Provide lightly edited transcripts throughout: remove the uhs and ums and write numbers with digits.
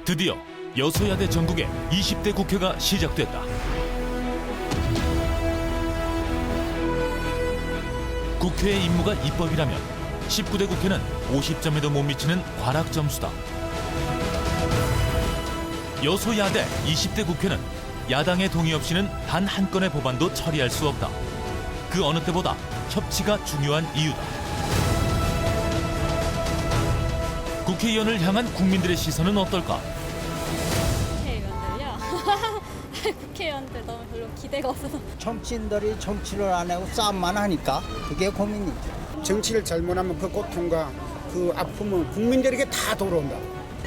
드디어 여소야대 전국의 20대 국회가 시작됐다. 국회의 임무가 입법이라면 19대 국회는 50점에도 못 미치는 과락 점수다. 여소야대 20대 국회는 야당의 동의 없이는 단 한 건의 법안도 처리할 수 없다. 그 어느 때보다 협치가 중요한 이유다. 국회의원을 향한 국민들의 시선은 어떨까? 국회의원들요? 국회의원들 너무 별로 기대가 없어서. 정치인들이 정치를 안 하고 싸움만 하니까 그게 고민이죠. 정치를 잘못하면 그 고통과 그 아픔은 국민들에게 다 돌아온다.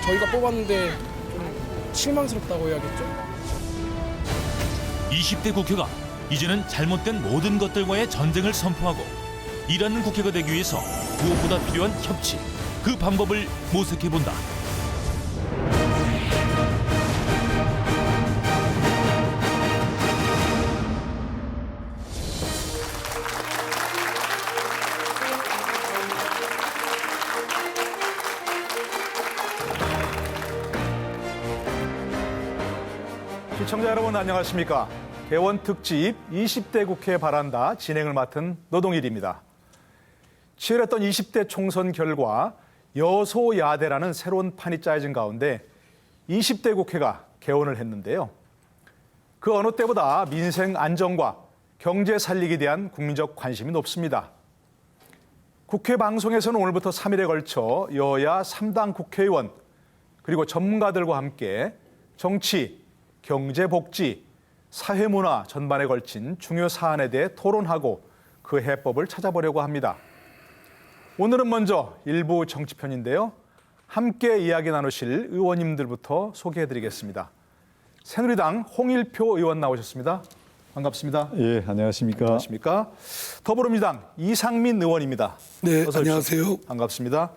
저희가 뽑았는데 좀 실망스럽다고 해야겠죠? 20대 국회가 이제는 잘못된 모든 것들과의 전쟁을 선포하고 일하는 국회가 되기 위해서 무엇보다 필요한 협치, 그 방법을 모색해본다. 시청자 여러분 안녕하십니까? 개원 특집 20대 국회 바란다 진행을 맡은 노동일입니다. 치열했던 20대 총선 결과 여소야대라는 새로운 판이 짜여진 가운데 20대 국회가 개원을 했는데요. 그 어느 때보다 민생 안정과 경제 살리기에 대한 국민적 관심이 높습니다. 국회 방송에서는 오늘부터 3일에 걸쳐 여야 3당 국회의원 그리고 전문가들과 함께 정치, 경제, 복지, 사회문화 전반에 걸친 중요 사안에 대해 토론하고 그 해법을 찾아보려고 합니다. 오늘은 먼저 일부 정치편인데요. 함께 이야기 나누실 의원님들부터 소개해드리겠습니다. 새누리당 홍일표 의원 나오셨습니다. 반갑습니다. 예, 안녕하십니까. 안녕하십니까. 더불어민주당 이상민 의원입니다. 네, 어서 안녕하세요. 오십시오. 반갑습니다.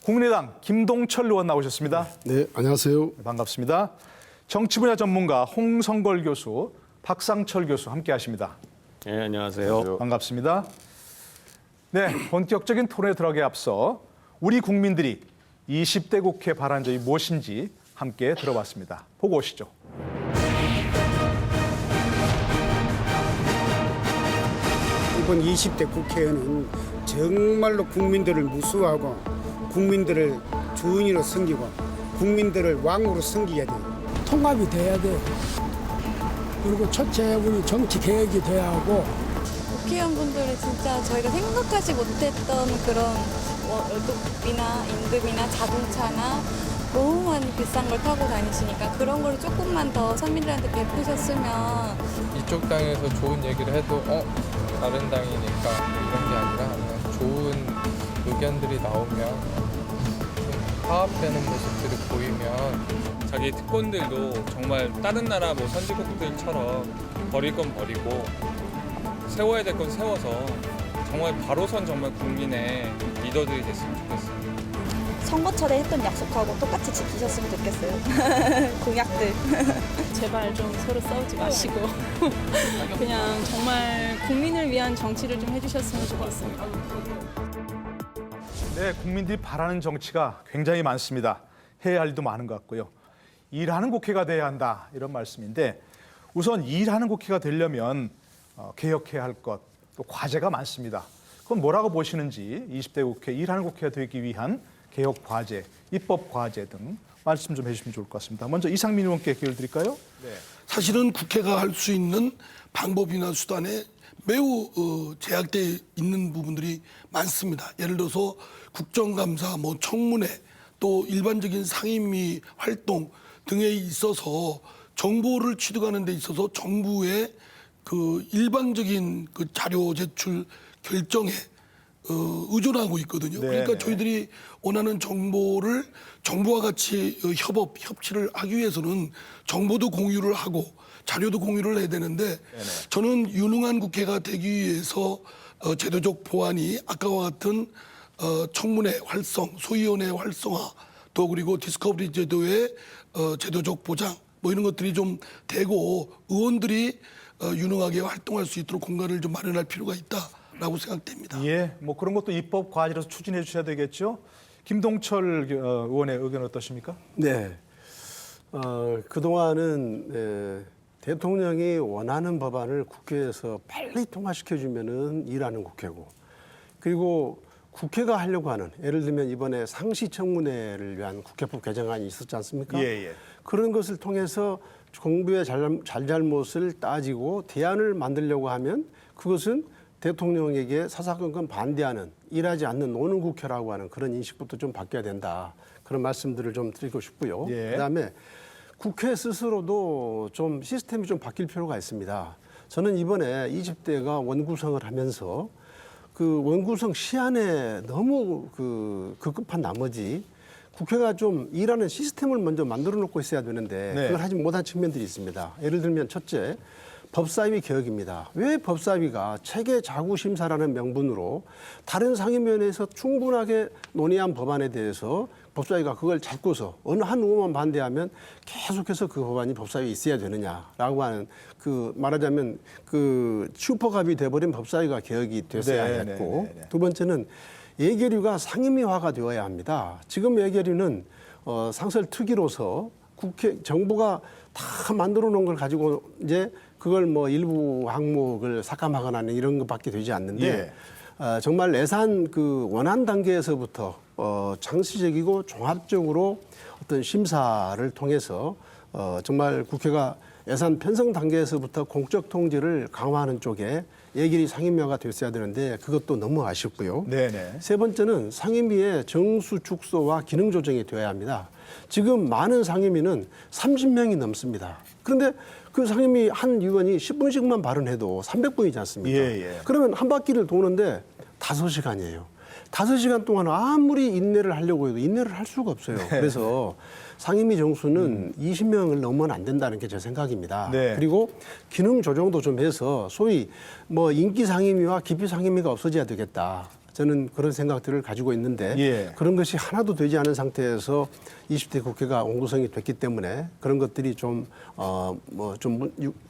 국민의당 김동철 의원 나오셨습니다. 네, 안녕하세요. 반갑습니다. 정치 분야 전문가 홍성걸 교수, 박상철 교수 함께하십니다. 네, 안녕하세요. 반갑습니다. 네, 본격적인 토론에 들어가기에 앞서 우리 국민들이 20대 국회 바란 점이 무엇인지 함께 들어봤습니다. 보고 오시죠. 이번 20대 국회에는 정말로 국민들을 무수하고 국민들을 주인으로 섬기고 국민들을 왕으로 섬기게 돼요. 통합이 돼야 돼요. 그리고 첫째 우리 정치 개혁이 돼야 하고 국회의원분들이 진짜 저희가 생각하지 못했던 그런 월급이나 임금이나 자동차나 너무 많이 비싼 걸 타고 다니시니까 그런 걸 조금만 더 서민들한테 베푸셨으면. 이쪽 당에서 좋은 얘기를 해도 다른 당이니까 이런 게 아니라 그냥 좋은 의견들이 나오면 좀 화합되는 모습들이 보이면 자기 특권들도 정말 다른 나라 뭐 선진국들처럼 버릴 건 버리고 세워야 될 건 세워서 정말 바로선 정말 국민의 리더들이 됐으면 좋겠어요. 선거철에 했던 약속하고 똑같이 지키셨으면 좋겠어요. 공약들. 제발 좀 서로 싸우지 마시고 그냥 정말 국민을 위한 정치를 좀 해주셨으면 좋겠습니다. 네, 국민들이 바라는 정치가 굉장히 많습니다. 해야 할 일도 많은 것 같고요. 일하는 국회가 돼야 한다 이런 말씀인데 우선 일하는 국회가 되려면 개혁해야 할 것, 또 과제가 많습니다. 그건 뭐라고 보시는지 20대 국회, 일하는 국회가 되기 위한 개혁 과제, 입법 과제 등 말씀 좀 해주시면 좋을 것 같습니다. 먼저 이상민 의원께 기회를 드릴까요? 네. 사실은 국회가 할 수 있는 방법이나 수단에 매우 제약되어 있는 부분들이 많습니다. 예를 들어서 국정감사, 청문회, 또 일반적인 상임위 활동 등에 있어서 정보를 취득하는 데 있어서 정부의 그 일방적인 그 자료 제출 결정에 의존하고 있거든요. 네네. 그러니까 저희들이 원하는 정보를 정부와 같이 협치를 하기 위해서는 정보도 공유를 하고 자료도 공유를 해야 되는데 네네. 저는 유능한 국회가 되기 위해서 제도적 보완이 아까와 같은 청문회 활성, 소위원회 활성화 또 그리고 디스커버리 제도의 제도적 보장 뭐 이런 것들이 좀 되고 의원들이 유능하게 활동할 수 있도록 공간을 좀 마련할 필요가 있다라고 생각됩니다. 예, 뭐 그런 것도 입법 과제로서 추진해 주셔야 되겠죠. 김동철 의원의 의견 어떠십니까? 네. 그동안은 대통령이 원하는 법안을 국회에서 빨리 통과시켜주면은 일하는 국회고, 그리고 국회가 하려고 하는, 예를 들면 이번에 상시청문회를 위한 국회법 개정안이 있었지 않습니까? 예, 예. 그런 것을 통해서 정부의 잘잘못을 따지고 대안을 만들려고 하면 그것은 대통령에게 사사건건 반대하는, 일하지 않는 노는 국회라고 하는 그런 인식부터 좀 바뀌어야 된다. 그런 말씀들을 좀 드리고 싶고요. 예. 그다음에 국회 스스로도 좀 시스템이 좀 바뀔 필요가 있습니다. 저는 이번에 20대가 원구성을 하면서 그 원구성 시한에 너무 급급한 나머지 국회가 좀 일하는 시스템을 먼저 만들어 놓고 있어야 되는데 네. 그걸 하지 못한 측면들이 있습니다. 예를 들면 첫째, 법사위 개혁입니다. 왜 법사위가 체계 자구 심사라는 명분으로 다른 상임위원회에서 충분하게 논의한 법안에 대해서 법사위가 그걸 잡고서 어느 한 의원만 반대하면 계속해서 그 법안이 법사위에 있어야 되느냐라고 하는, 그 말하자면 그 슈퍼갑이 돼버린 법사위가 개혁이 됐어야 네, 했고, 네, 네, 네. 두 번째는 예결위가 상임위화가 되어야 합니다. 지금 예결위는 상설특위로서 국회 정부가 다 만들어 놓은 걸 가지고 이제 그걸 뭐 일부 항목을 삭감하거나 하는 이런 것밖에 되지 않는데 정말 예산 그 원안 단계에서부터 장시적이고 종합적으로 어떤 심사를 통해서 정말 국회가 예산 편성 단계에서부터 공적 통제를 강화하는 쪽에 예결위 상임위가 됐어야 되는데 그것도 너무 아쉽고요. 네네. 세 번째는 상임위의 정수 축소와 기능 조정이 되어야 합니다. 지금 많은 상임위는 30명이 넘습니다. 그런데 그 상임위 한 의원이 10분씩만 발언해도 300분이지 않습니까? 예, 예. 그러면 한 바퀴를 도는데 5시간이에요. 5시간 동안 아무리 인내를 하려고 해도 인내를 할 수가 없어요. 그래서 상임위 정수는 20명을 넘으면 안 된다는 게 제 생각입니다. 네. 그리고 기능 조정도 좀 해서 소위 뭐 인기 상임위와 기피 상임위가 없어져야 되겠다. 저는 그런 생각들을 가지고 있는데 예. 그런 것이 하나도 되지 않은 상태에서 20대 국회가 원구성이 됐기 때문에 그런 것들이 좀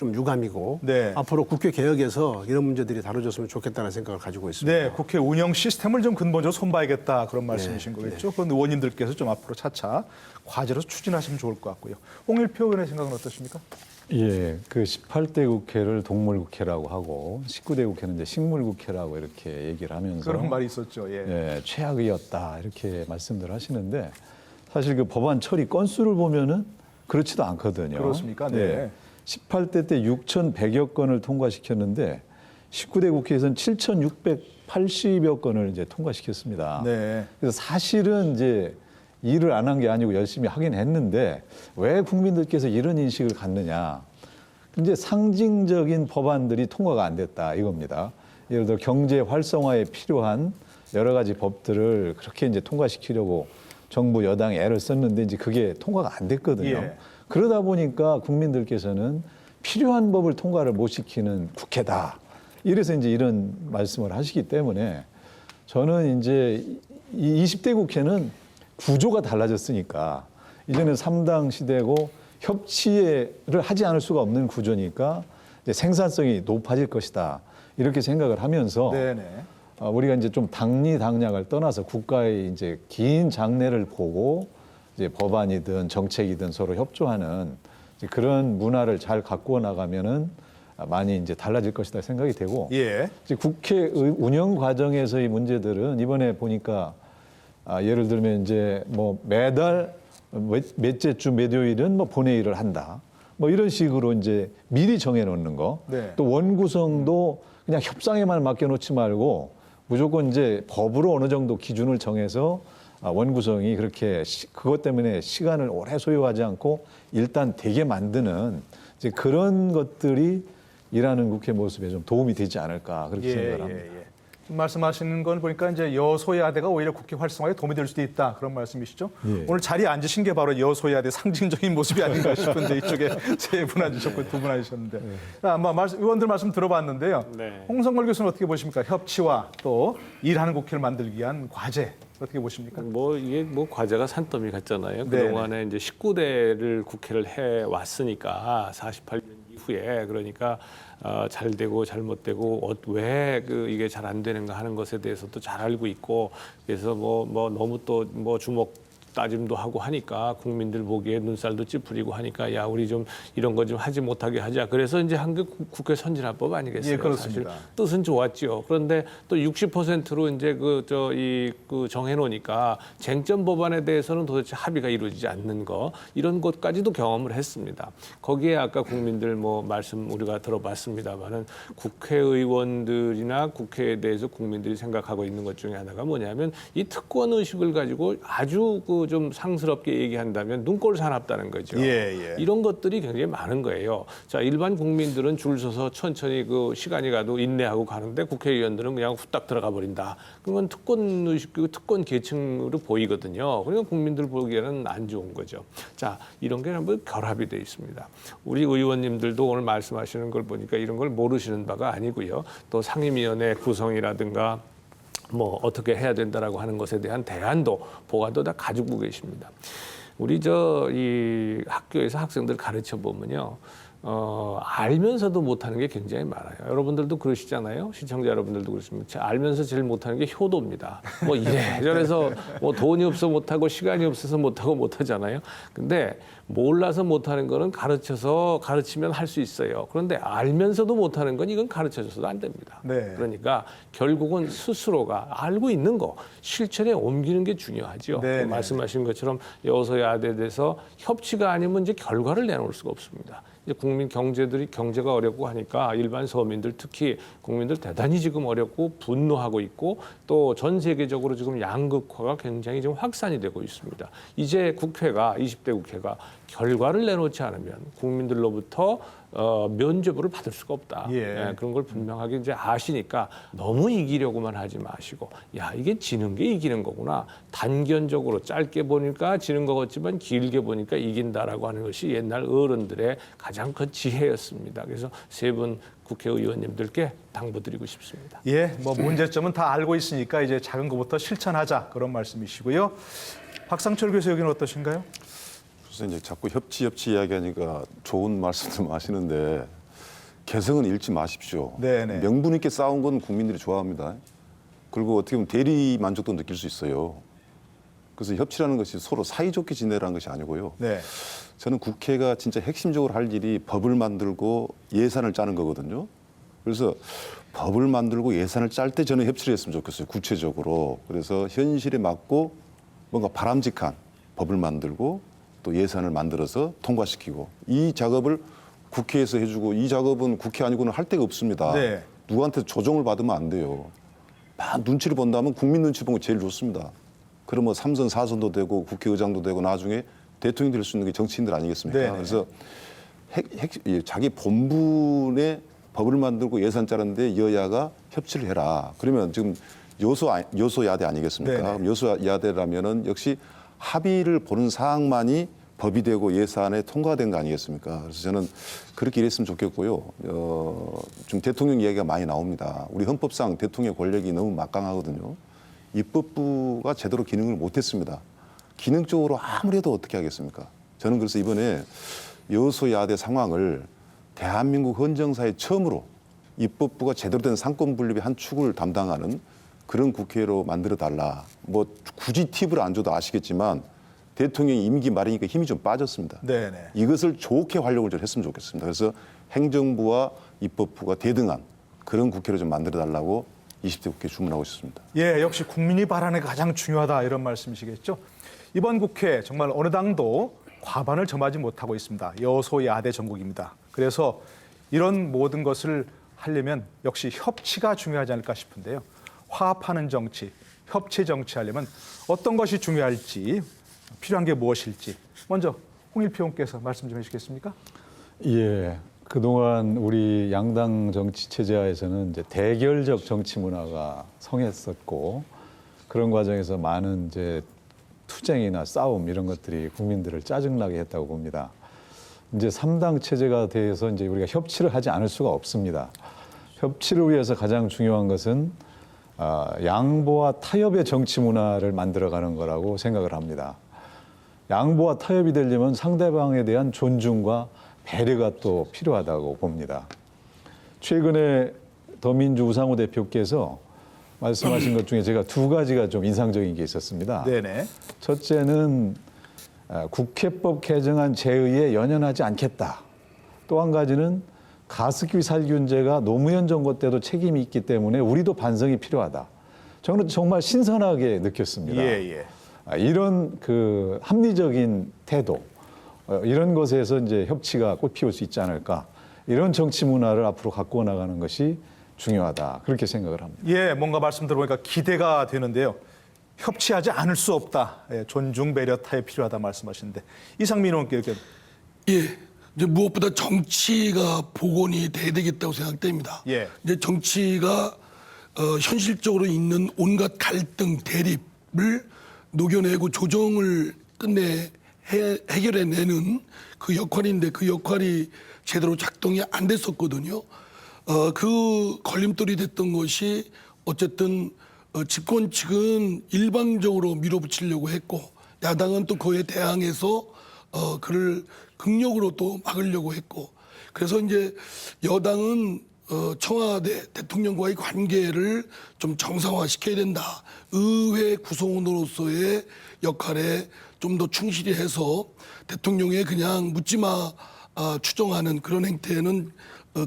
유감이고 네. 앞으로 국회 개혁에서 이런 문제들이 다뤄졌으면 좋겠다는 생각을 가지고 있습니다. 네, 국회 운영 시스템을 좀 근본적으로 손봐야겠다 그런 말씀이신 거겠죠. 그건 의원님들께서 좀 앞으로 차차 과제로 추진하시면 좋을 것 같고요. 홍일표 의원의 생각은 어떠십니까? 예, 그 18대 국회를 동물국회라고 하고 19대 국회는 이제 식물국회라고 이렇게 얘기를 하면서 그런 말이 있었죠. 예. 예, 최악이었다 이렇게 말씀들 하시는데 사실 그 법안 처리 건수를 보면은 그렇지도 않거든요. 그렇습니까? 네. 예, 18대 때 6,100여 건을 통과시켰는데 19대 국회에서는 7,680여 건을 이제 통과시켰습니다. 네. 그래서 사실은 이제 일을 안 한 게 아니고 열심히 하긴 했는데 왜 국민들께서 이런 인식을 갖느냐. 이제 상징적인 법안들이 통과가 안 됐다 이겁니다. 예를 들어 경제 활성화에 필요한 여러 가지 법들을 그렇게 이제 통과시키려고 정부 여당이 애를 썼는데 이제 그게 통과가 안 됐거든요. 예. 그러다 보니까 국민들께서는 필요한 법을 통과를 못 시키는 국회다. 이래서 이제 이런 말씀을 하시기 때문에 저는 이제 이 20대 국회는 구조가 달라졌으니까 이제는 3당 시대고 협치를 하지 않을 수가 없는 구조니까 이제 생산성이 높아질 것이다. 이렇게 생각을 하면서 네네. 우리가 이제 좀 당리당략을 떠나서 국가의 이제 긴 장래를 보고 이제 법안이든 정책이든 서로 협조하는 이제 그런 문화를 잘 갖고 나가면은 많이 이제 달라질 것이다 생각이 되고 예. 이제 국회 운영 과정에서의 문제들은 이번에 보니까 예를 들면 이제 뭐 매달 몇째 주 몇요일은 뭐 본회의를 한다. 뭐 이런 식으로 이제 미리 정해놓는 거. 네. 또 원구성도 그냥 협상에만 맡겨놓지 말고 무조건 이제 법으로 어느 정도 기준을 정해서 원구성이 그렇게 그것 때문에 시간을 오래 소요하지 않고 일단 되게 만드는 이제 그런 것들이 일하는 국회 모습에 좀 도움이 되지 않을까 그렇게 생각을 합니다. 지금 말씀하시는 건 보니까 이제 여소야대가 오히려 국회 활성화에 도움이 될 수도 있다 그런 말씀이시죠? 예. 오늘 자리에 앉으신 게 바로 여소야대 상징적인 모습이 아닌가 싶은데 이쪽에 세 분 앉으셨고 두 분 앉으셨는데 의원들 말씀 들어봤는데요. 네. 홍성걸 교수는 어떻게 보십니까? 협치와 또 일하는 국회를 만들기 위한 과제 어떻게 보십니까? 뭐 이게 뭐 과제가 산더미 같잖아요. 네. 그동안에 이제 19대를 국회를 해 왔으니까 48년 이후에 그러니까 잘 되고 잘못되고 왜 이게 잘 안 되는가 하는 것에 대해서도 잘 알고 있고 그래서 뭐 너무 또 뭐 주먹 따짐도 하고 하니까 국민들 보기에 눈살도 찌푸리고 하니까 야 우리 좀 이런 거 좀 하지 못하게 하자. 그래서 이제 한 게 국회 선진화법 아니겠어요? 예, 그렇습니다. 사실 뜻은 좋았죠. 그런데 또 60%로 이제 그 정해놓으니까 쟁점 법안에 대해서는 도대체 합의가 이루어지지 않는 거 이런 것까지도 경험을 했습니다. 거기에 아까 국민들 뭐 말씀 우리가 들어봤습니다만은 국회의원들이나 국회에 대해서 국민들이 생각하고 있는 것 중에 하나가 뭐냐면 이 특권 의식을 가지고 아주 그 좀 상스럽게 얘기한다면 눈꼴 사납다는 거죠. 이런 것들이 굉장히 많은 거예요. 자, 일반 국민들은 줄 서서 천천히 그 시간이 가도 인내하고 가는데 국회의원들은 그냥 후딱 들어가 버린다. 그건 특권 의식이고 특권 계층으로 보이거든요. 그러니까 국민들 보기에는 안 좋은 거죠. 자, 이런 게 한번 결합이 돼 있습니다. 우리 의원님들도 오늘 말씀하시는 걸 보니까 이런 걸 모르시는 바가 아니고요. 또 상임위원회 구성이라든가 뭐 어떻게 해야 된다라고 하는 것에 대한 대안도 보관도 다 가지고 계십니다. 우리 이 학교에서 학생들 가르쳐 보면요. 알면서도 못하는 게 굉장히 많아요. 여러분들도 그러시잖아요. 시청자 여러분들도 그렇습니다. 알면서 제일 못하는 게 효도입니다. 뭐 이래저래서 뭐 돈이 없어 못하고 시간이 없어서 못하잖아요. 근데 몰라서 못하는 거는 가르치면 할 수 있어요. 그런데 알면서도 못하는 건 이건 가르쳐줘서도 안 됩니다. 그러니까 결국은 스스로가 알고 있는 거 실천에 옮기는 게 중요하죠. 말씀하신 것처럼 여서야대에서 협치가 아니면 이제 결과를 내놓을 수가 없습니다. 이제 국민 경제가 어렵고 하니까 일반 서민들 특히 국민들 대단히 지금 어렵고 분노하고 있고 또 전 세계적으로 지금 양극화가 굉장히 지금 확산이 되고 있습니다. 이제 20대 국회가 결과를 내놓지 않으면 국민들로부터 면죄부를 받을 수가 없다. 그런 걸 분명하게 이제 아시니까 너무 이기려고만 하지 마시고 야 이게 지는 게 이기는 거구나. 단견적으로 짧게 보니까 지는 것 같지만 길게 보니까 이긴다라고 하는 것이 옛날 어른들의 가장 큰 지혜였습니다. 그래서 세 분 국회의원님들께 당부드리고 싶습니다. 뭐 문제점은 다 알고 있으니까 이제 작은 것부터 실천하자 그런 말씀이시고요. 박상철 교수 여기는 어떠신가요? 그래서 이제 자꾸 협치 이야기하니까 좋은 말씀도 하시는데 개성은 잃지 마십시오. 명분 있게 싸운 건 국민들이 좋아합니다. 그리고 어떻게 보면 대리 만족도 느낄 수 있어요. 그래서 협치라는 것이 서로 사이좋게 지내라는 것이 아니고요. 저는 국회가 진짜 핵심적으로 할 일이 법을 만들고 예산을 짜는 거거든요. 그래서 법을 만들고 예산을 짤 때 저는 협치를 했으면 좋겠어요. 구체적으로. 그래서 현실에 맞고 뭔가 바람직한 법을 만들고 또 예산을 만들어서 통과시키고 이 작업을 국회에서 해주고 이 작업은 국회 아니고는 할 데가 없습니다. 누구한테 조정을 받으면 안 돼요. 막 눈치를 본다면 국민 눈치 보는 게 제일 좋습니다. 그러면 3선, 4선도 되고 국회의장도 되고 나중에 대통령이 될 수 있는 게 정치인들 아니겠습니까? 그래서 자기 본분의 법을 만들고 예산 짜는데 여야가 협치를 해라. 그러면 지금 여소야대 아니겠습니까? 그럼 여소야대라면은 역시 합의를 보는 사항만이 법이 되고 예산에 통과된 거 아니겠습니까? 그래서 저는 그렇게 일했으면 좋겠고요. 좀 대통령 이야기가 많이 나옵니다. 우리 헌법상 대통령의 권력이 너무 막강하거든요. 입법부가 제대로 기능을 못했습니다. 기능적으로 아무리 해도 어떻게 하겠습니까? 저는 그래서 이번에 여소야대 상황을 대한민국 헌정사에 처음으로 입법부가 제대로 된 상권 분립의 한 축을 담당하는 그런 국회로 만들어달라. 뭐 굳이 팁을 안 줘도 아시겠지만 대통령이 임기 말이니까 힘이 좀 빠졌습니다. 이것을 좋게 활용을 좀 했으면 좋겠습니다. 그래서 행정부와 입법부가 대등한 그런 국회로 좀 만들어달라고 20대 국회 주문하고 싶습니다. 역시 국민이 바라는 게 가장 중요하다 이런 말씀이시겠죠. 이번 국회 정말 어느 당도 과반을 점하지 못하고 있습니다. 여소야대 전국입니다. 그래서 이런 모든 것을 하려면 역시 협치가 중요하지 않을까 싶은데요. 화합하는 정치, 협치 정치하려면 어떤 것이 중요할지, 필요한 게 무엇일지 먼저 홍일표 의원께서 말씀 좀 해주시겠습니까? 그동안 우리 양당 정치 체제하에서는 이제 대결적 정치 문화가 성했었고 그런 과정에서 많은 이제 투쟁이나 싸움 이런 것들이 국민들을 짜증나게 했다고 봅니다. 이제 3당 체제가 돼서 이제 우리가 협치를 하지 않을 수가 없습니다. 협치를 위해서 가장 중요한 것은 양보와 타협의 정치 문화를 만들어가는 거라고 생각을 합니다. 양보와 타협이 되려면 상대방에 대한 존중과 배려가 또 필요하다고 봅니다. 최근에 더민주 우상호 대표께서 말씀하신 것 중에 제가 두 가지가 좀 인상적인 게 있었습니다. 네네. 첫째는 국회법 개정안 제의에 연연하지 않겠다. 또 한 가지는 가습기 살균제가 노무현 정부 때도 책임이 있기 때문에 우리도 반성이 필요하다. 저는 정말 신선하게 느꼈습니다. 예. 이런 그 합리적인 태도, 이런 것에서 이제 협치가 꽃피울 수 있지 않을까. 이런 정치 문화를 앞으로 갖고 나가는 것이 중요하다. 그렇게 생각을 합니다. 예, 뭔가 말씀 들어보니까 기대가 되는데요. 협치하지 않을 수 없다. 예, 존중, 배려, 타협 필요하다 말씀하시는데 이상민 의원께 이렇게. 예. 이제 무엇보다 정치가 복원이 돼야 되겠다고 생각됩니다. 예. 이제 정치가 현실적으로 있는 온갖 갈등, 대립을 녹여내고 조정을 끝내 해결해내는 그 역할인데 그 역할이 제대로 작동이 안 됐었거든요. 그 걸림돌이 됐던 것이 어쨌든 집권 측은 일방적으로 밀어붙이려고 했고 야당은 또 그에 대항해서 그를 극력으로 또 막으려고 했고 그래서 이제 여당은 청와대 대통령과의 관계를 좀 정상화시켜야 된다. 의회 구성원으로서의 역할에 좀 더 충실히 해서 대통령의 그냥 묻지마 추정하는 그런 행태는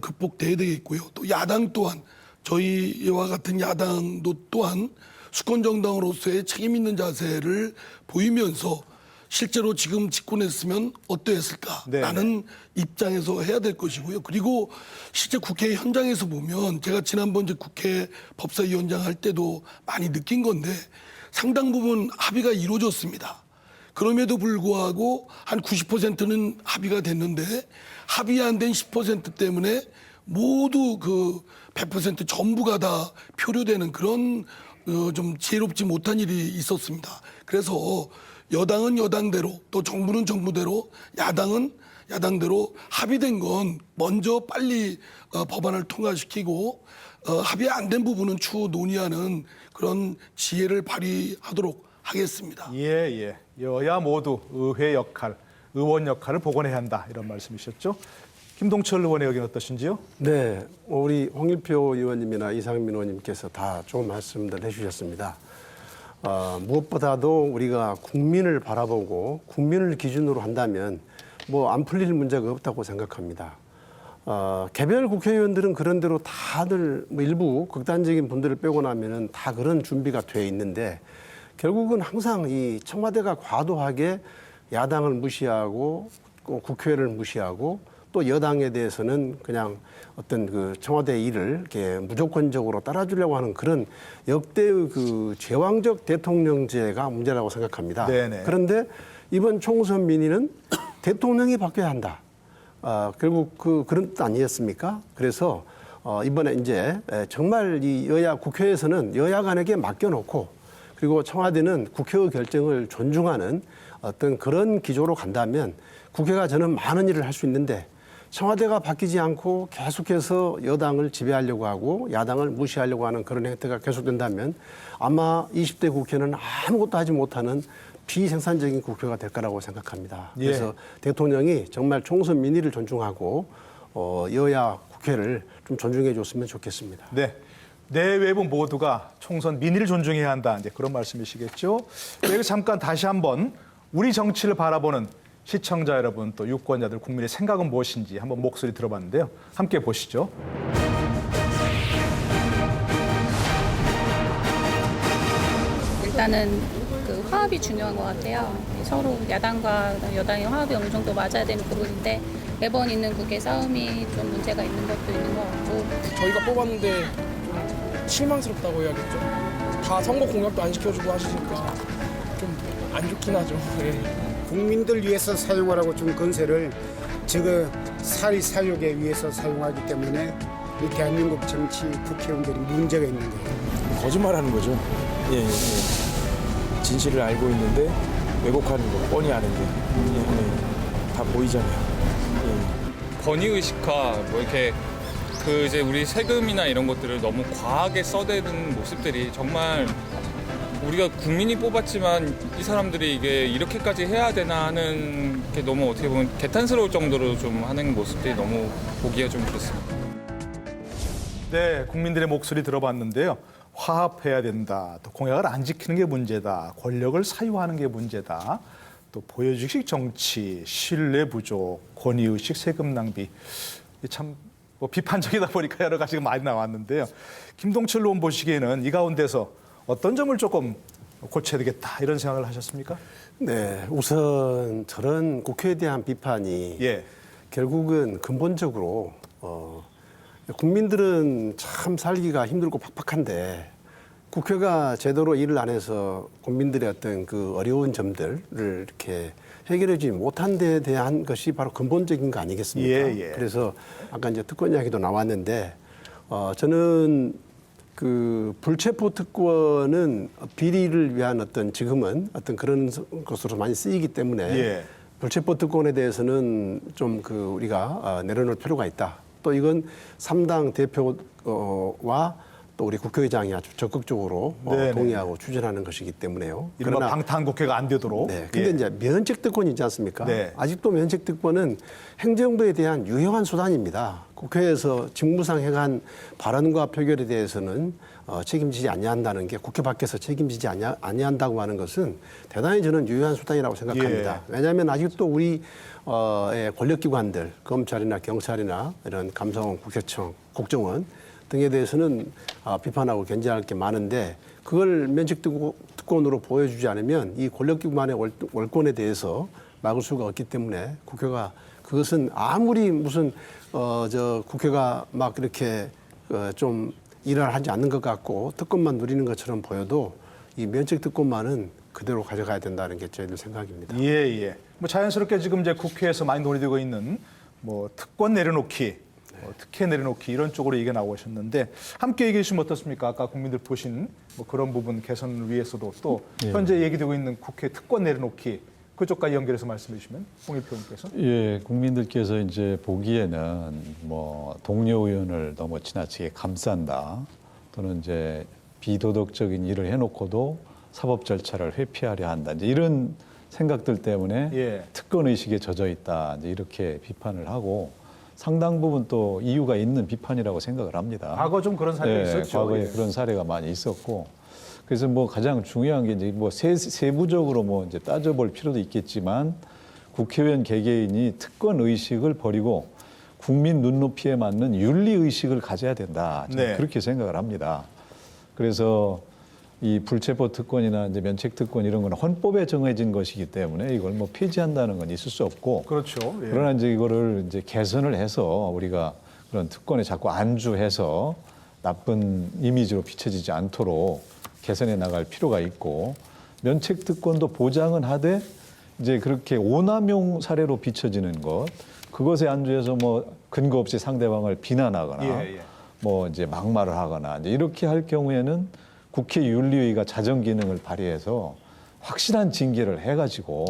극복돼야 되겠고요. 또 야당 또한 저희와 같은 야당도 또한 수권 정당으로서의 책임 있는 자세를 보이면서 실제로 지금 집권했으면 어떠했을까라는 입장에서 해야 될 것이고요. 그리고 실제 국회 현장에서 보면 제가 지난번 이제 국회 법사위원장 할 때도 많이 느낀 건데 상당 부분 합의가 이루어졌습니다. 그럼에도 불구하고 한 90%는 합의가 됐는데 합의 안 된 10% 때문에 모두 그 100% 전부가 다 표류되는 그런 좀 지혜롭지 못한 일이 있었습니다. 그래서 여당은 여당대로 또 정부는 정부대로 야당은 야당대로 합의된 건 먼저 빨리 법안을 통과시키고 합의 안 된 부분은 추후 논의하는 그런 지혜를 발휘하도록 하겠습니다. 예. 여야 모두 의회 역할, 의원 역할을 복원해야 한다. 이런 말씀이셨죠. 김동철 의원의 의견 어떠신지요? 네, 우리 홍일표 의원님이나 이상민 의원님께서 다 좋은 말씀들 해주셨습니다. 무엇보다도 우리가 국민을 바라보고 국민을 기준으로 한다면 뭐 안 풀릴 문제가 없다고 생각합니다. 개별 국회의원들은 그런 대로 다들 뭐 일부 극단적인 분들을 빼고 나면은 다 그런 준비가 돼 있는데 결국은 항상 이 청와대가 과도하게 야당을 무시하고 국회를 무시하고 또 여당에 대해서는 그냥 어떤 그 청와대 일을 이렇게 무조건적으로 따라주려고 하는 그런 역대의 그 제왕적 대통령제가 문제라고 생각합니다. 네네. 그런데 이번 총선 민의는 대통령이 바뀌어야 한다. 결국 그런 뜻 아니었습니까? 그래서 이번에 이제 정말 이 여야 국회에서는 여야 간에게 맡겨놓고 그리고 청와대는 국회의 결정을 존중하는 어떤 그런 기조로 간다면 국회가 저는 많은 일을 할 수 있는데 청와대가 바뀌지 않고 계속해서 여당을 지배하려고 하고 야당을 무시하려고 하는 그런 행태가 계속된다면 아마 20대 국회는 아무것도 하지 못하는 비생산적인 국회가 될 거라고 생각합니다. 그래서 대통령이 정말 총선 민의를 존중하고 여야 국회를 좀 존중해 줬으면 좋겠습니다. 네. 내외부 모두가 총선 민의를 존중해야 한다. 이제 그런 말씀이시겠죠. 여기 잠깐 다시 한번 우리 정치를 바라보는 시청자 여러분 또 유권자들 국민의 생각은 무엇인지 한번 목소리 들어봤는데요. 함께 보시죠. 일단은 그 화합이 중요한 것 같아요. 서로 야당과 여당의 화합이 어느 정도 맞아야 되는 부분인데 매번 있는 국회 싸움이 좀 문제가 있는 것도 있는 것 같고 저희가 뽑았는데 좀 실망스럽다고 해야겠죠. 다 선거 공약도 안 시켜주고 하시니까 좀 안 좋긴 하죠. 국민들 위해서 사용하라고 준 건세를 지금 사리사욕에 위해서 사용하기 때문에 이 대한민국 정치 국회의원들이 문제가 있는 거예요. 거짓말하는 거죠. 예. 진실을 알고 있는데 왜곡하는 거 뻔히 아는데 다 보이잖아요. 권위의식화 뭐 이렇게 그 이제 우리 세금이나 이런 것들을 너무 과하게 써대는 모습들이 정말 우리가 국민이 뽑았지만 이 사람들이 이게 이렇게까지 해야 되나 하는 게 너무 어떻게 보면 개탄스러울 정도로 좀 하는 모습들이 너무 보기가 좀 그렇습니다. 네, 국민들의 목소리 들어봤는데요. 화합해야 된다. 또 공약을 안 지키는 게 문제다. 권력을 사유하는 게 문제다. 또 보여주기식 정치, 신뢰 부족, 권위의식, 세금 낭비. 참 뭐 비판적이다 보니까 여러 가지가 많이 나왔는데요. 김동철 의원 보시기에는 이 가운데서 어떤 점을 조금 고쳐야 되겠다 이런 생각을 하셨습니까? 네, 우선 저런 국회에 대한 비판이 결국은 근본적으로 국민들은 참 살기가 힘들고 팍팍한데 국회가 제대로 일을 안 해서 국민들의 어떤 그 어려운 점들을 이렇게 해결하지 못한 데에 대한 것이 바로 근본적인 거 아니겠습니까? 그래서 아까 이제 특권 이야기도 나왔는데 저는 그 불체포 특권은 비리를 위한 어떤 지금은 어떤 그런 것으로 많이 쓰이기 때문에 불체포 특권에 대해서는 좀 그 우리가 내려놓을 필요가 있다. 또 이건 3당 대표와 또 우리 국회의장이 아주 적극적으로 동의하고 추진하는 것이기 때문에요. 이른바 방탄국회가 안 되도록. 네. 근데 이제 면책특권이 있지 않습니까? 아직도 면책특권은 행정부에 대한 유효한 수단입니다. 국회에서 직무상 행한 발언과 표결에 대해서는 책임지지 아니한다는 게 국회 밖에서 책임지지 아니한다고 하는 것은 대단히 저는 유효한 수단이라고 생각합니다. 왜냐하면 아직도 우리 권력기관들, 검찰이나 경찰이나 이런 감사원, 국세청, 국정원 등에 대해서는 비판하고 견제할 게 많은데 그걸 면책특권으로 보여주지 않으면 이 권력기관의 월권에 대해서 막을 수가 없기 때문에 국회가 그것은 아무리 무슨 국회가 막 이렇게 좀 일을 하지 않는 것 같고 특권만 누리는 것처럼 보여도 이 면책특권만은 그대로 가져가야 된다는 게 저희들 생각입니다. 뭐 자연스럽게 지금 이제 국회에서 많이 논의되고 있는 뭐 특권 내려놓기, 특혜 내려놓기 이런 쪽으로 얘기가 나오셨는데 함께 얘기해 주시면 어떻습니까? 아까 국민들 보신 뭐 그런 부분 개선을 위해서도 또 현재 얘기되고 있는 국회 특권 내려놓기 그쪽까지 연결해서 말씀해 주시면 홍일표 의원께서. 예, 국민들께서 이제 보기에는 뭐 동료 의원을 너무 지나치게 감싼다 또는 이제 비도덕적인 일을 해놓고도 사법 절차를 회피하려 한다 이제 이런 생각들 때문에 특권 의식에 젖어 있다 이제 이렇게 비판을 하고. 상당 부분 또 이유가 있는 비판이라고 생각을 합니다. 과거 좀 그런 사례가 있었죠. 과거에 그런 사례가 많이 있었고, 그래서 뭐 가장 중요한 게 이제 뭐 세부적으로 뭐 이제 따져볼 필요도 있겠지만 국회의원 개개인이 특권 의식을 버리고 국민 눈높이에 맞는 윤리 의식을 가져야 된다. 저는 그렇게 생각을 합니다. 그래서 이 불체포 특권이나 이제 면책 특권 이런 건 헌법에 정해진 것이기 때문에 이걸 뭐 폐지한다는 건 있을 수 없고. 그렇죠. 그러나 이제 이거를 이제 개선을 해서 우리가 그런 특권에 자꾸 안주해서 나쁜 이미지로 비춰지지 않도록 개선해 나갈 필요가 있고 면책 특권도 보장은 하되 이제 그렇게 오남용 사례로 비춰지는 것 그것에 안주해서 뭐 근거 없이 상대방을 비난하거나 뭐 이제 막말을 하거나 이제 이렇게 할 경우에는 국회 윤리위가 자정 기능을 발휘해서 확실한 징계를 해가지고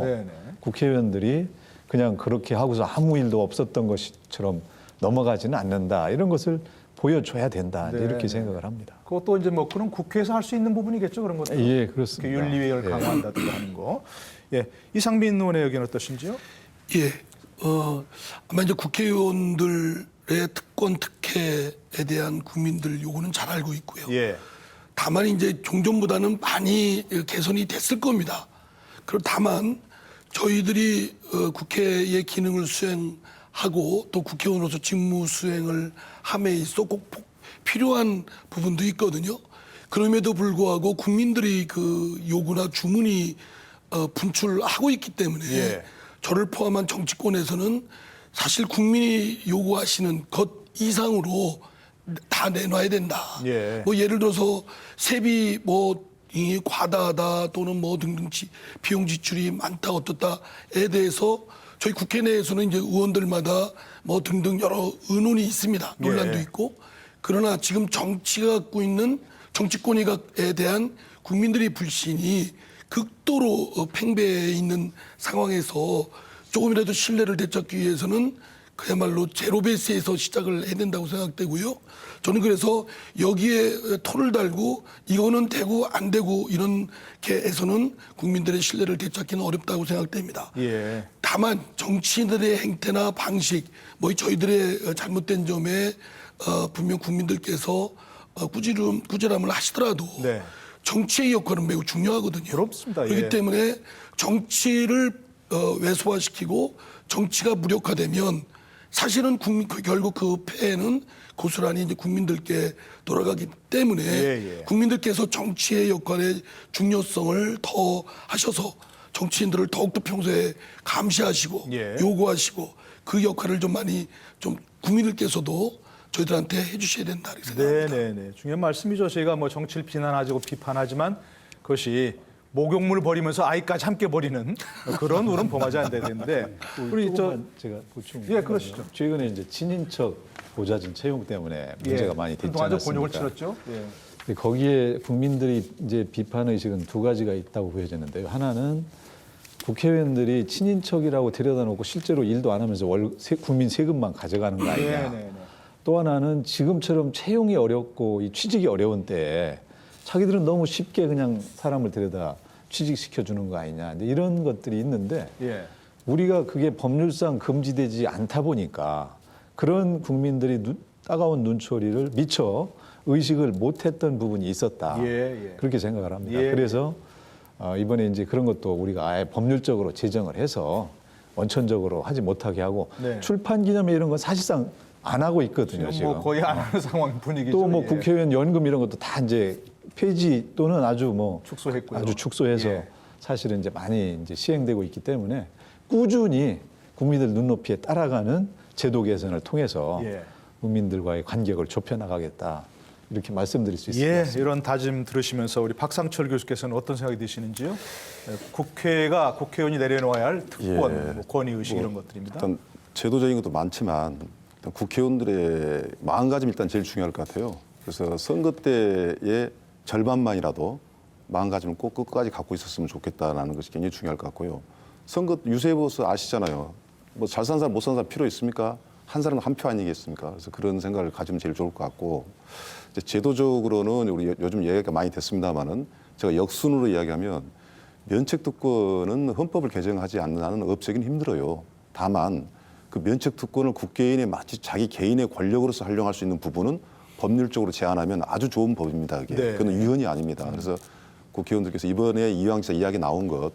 국회의원들이 그냥 그렇게 하고서 아무 일도 없었던 것처럼 넘어가지는 않는다 이런 것을 보여줘야 된다 이렇게 생각을 합니다. 그것도 이제 뭐 그런 국회에서 할 수 있는 부분이겠죠 그런 것도. 예, 그렇습니다. 윤리위를 강화한다든가 하는 거. 이상민 의원의 의견 어떠신지요? 아마 이제 국회의원들의 특권 특혜에 대한 국민들 요구는 잘 알고 있고요. 다만 이제 종전보다는 많이 개선이 됐을 겁니다. 그리고 다만 저희들이 국회의 기능을 수행하고 또 국회의원으로서 직무 수행을 함에 있어 꼭 필요한 부분도 있거든요. 그럼에도 불구하고 국민들이 그 요구나 주문이 분출하고 있기 때문에 저를 포함한 정치권에서는 사실 국민이 요구하시는 것 이상으로 다 내놔야 된다. 뭐 예를 들어서 세비 이 과다하다 또는 뭐 등등 비용 지출이 많다 어떻다에 대해서 저희 국회 내에서는 이제 의원들마다 뭐 등등 여러 의논이 있습니다. 논란도 있고. 그러나 지금 정치가 갖고 있는 정치권에 대한 국민들의 불신이 극도로 팽배해 있는 상황에서 조금이라도 신뢰를 되찾기 위해서는 그야말로 제로 베이스에서 시작을 해야 된다고 생각되고요. 저는 그래서 여기에 토를 달고 이거는 되고 안 되고 이런 게에서는 국민들의 신뢰를 되찾기는 어렵다고 생각됩니다. 다만 정치인들의 행태나 방식, 뭐 저희들의 잘못된 점에 분명 국민들께서 꾸지람을 하시더라도 네. 정치의 역할은 매우 중요하거든요. 그렇습니다. 그렇기 예. 때문에 정치를 왜소화시키고 정치가 무력화되면 사실은 결국 그 폐해는 고스란히 이제 국민들께 돌아가기 때문에 예. 국민들께서 정치의 역할의 중요성을 더 하셔서 정치인들을 더욱더 평소에 감시하시고 예. 요구하시고 그 역할을 좀 많이 좀 국민들께서도 저희들한테 해주셔야 된다 이렇게 생각합니다. 네네네. 중요한 말씀이죠. 저희가 뭐 정치를 비난하고 비판하지만 그것이 목욕물 버리면서 아이까지 함께 버리는 그런 울은 범하지 않아야 되는데 우리 제가 보충. 예, 그러시죠. 최근에 이제 친인척 보좌진 채용 때문에 문제가 많이 됐지 한동안 않았습니까? 곤욕을 치렀죠. 예. 근데 거기에 국민들이 이제 비판 의식은 두 가지가 있다고 보여지는데요. 하나는 국회의원들이 친인척이라고 데려다 놓고 실제로 일도 안 하면서 국민 세금만 가져가는 거 아니냐. 또 하나는 지금처럼 채용이 어렵고 이 취직이 어려운 때에 자기들은 너무 쉽게 그냥 사람을 데려다 취직시켜 주는 거 아니냐. 이런 것들이 있는데 예. 우리가 그게 법률상 금지되지 않다 보니까 그런 국민들이 따가운 눈초리를 미처 의식을 못했던 부분이 있었다. 그렇게 생각을 합니다. 그래서 이번에 이제 그런 것도 우리가 아예 법률적으로 제정을 해서 원천적으로 하지 못하게 하고 출판 기념회 이런 건 사실상 안 하고 있거든요. 지금 뭐 거의 안 하는 상황 분위기죠. 또 뭐 국회의원 연금 이런 것도 다 이제 폐지 또는 아주 뭐 축소했고요. 아주 축소해서 사실은 이제 많이 이제 시행되고 있기 때문에 꾸준히 국민들 눈높이에 따라가는 제도 개선을 통해서 국민들과의 간격을 좁혀나가겠다. 이렇게 말씀드릴 수 있을 것 같습니다. 이런 다짐 들으시면서 우리 박상철 교수께서는 어떤 생각이 드시는지요? 국회가 국회의원이 내려놓아야 할 특권, 뭐 권위의식 이런 것들입니다. 일단 제도적인 것도 많지만 일단 국회의원들의 마음가짐이 일단 제일 중요할 것 같아요. 그래서 선거 때의 절반만이라도 마음가짐을 꼭 끝까지 갖고 있었으면 좋겠다는 것이 굉장히 중요할 것 같고요. 선거 유세보수 아시잖아요. 뭐 잘 사는 사람 못 사는 사람 필요 있습니까? 한 사람은 한 표 아니겠습니까? 그래서 그런 생각을 가지면 제일 좋을 것 같고 이제 제도적으로는 우리 요즘 얘기가 많이 됐습니다만은 제가 역순으로 이야기하면 면책특권은 헌법을 개정하지 않는 한은 없애긴 힘들어요. 다만 그 면책특권을 국회의원이 마치 자기 개인의 권력으로서 활용할 수 있는 부분은 법률적으로 제한하면 아주 좋은 법입니다. 그게. 그건 위헌이 아닙니다. 그래서 국회의원들께서 이번에 이왕자 이야기 나온 것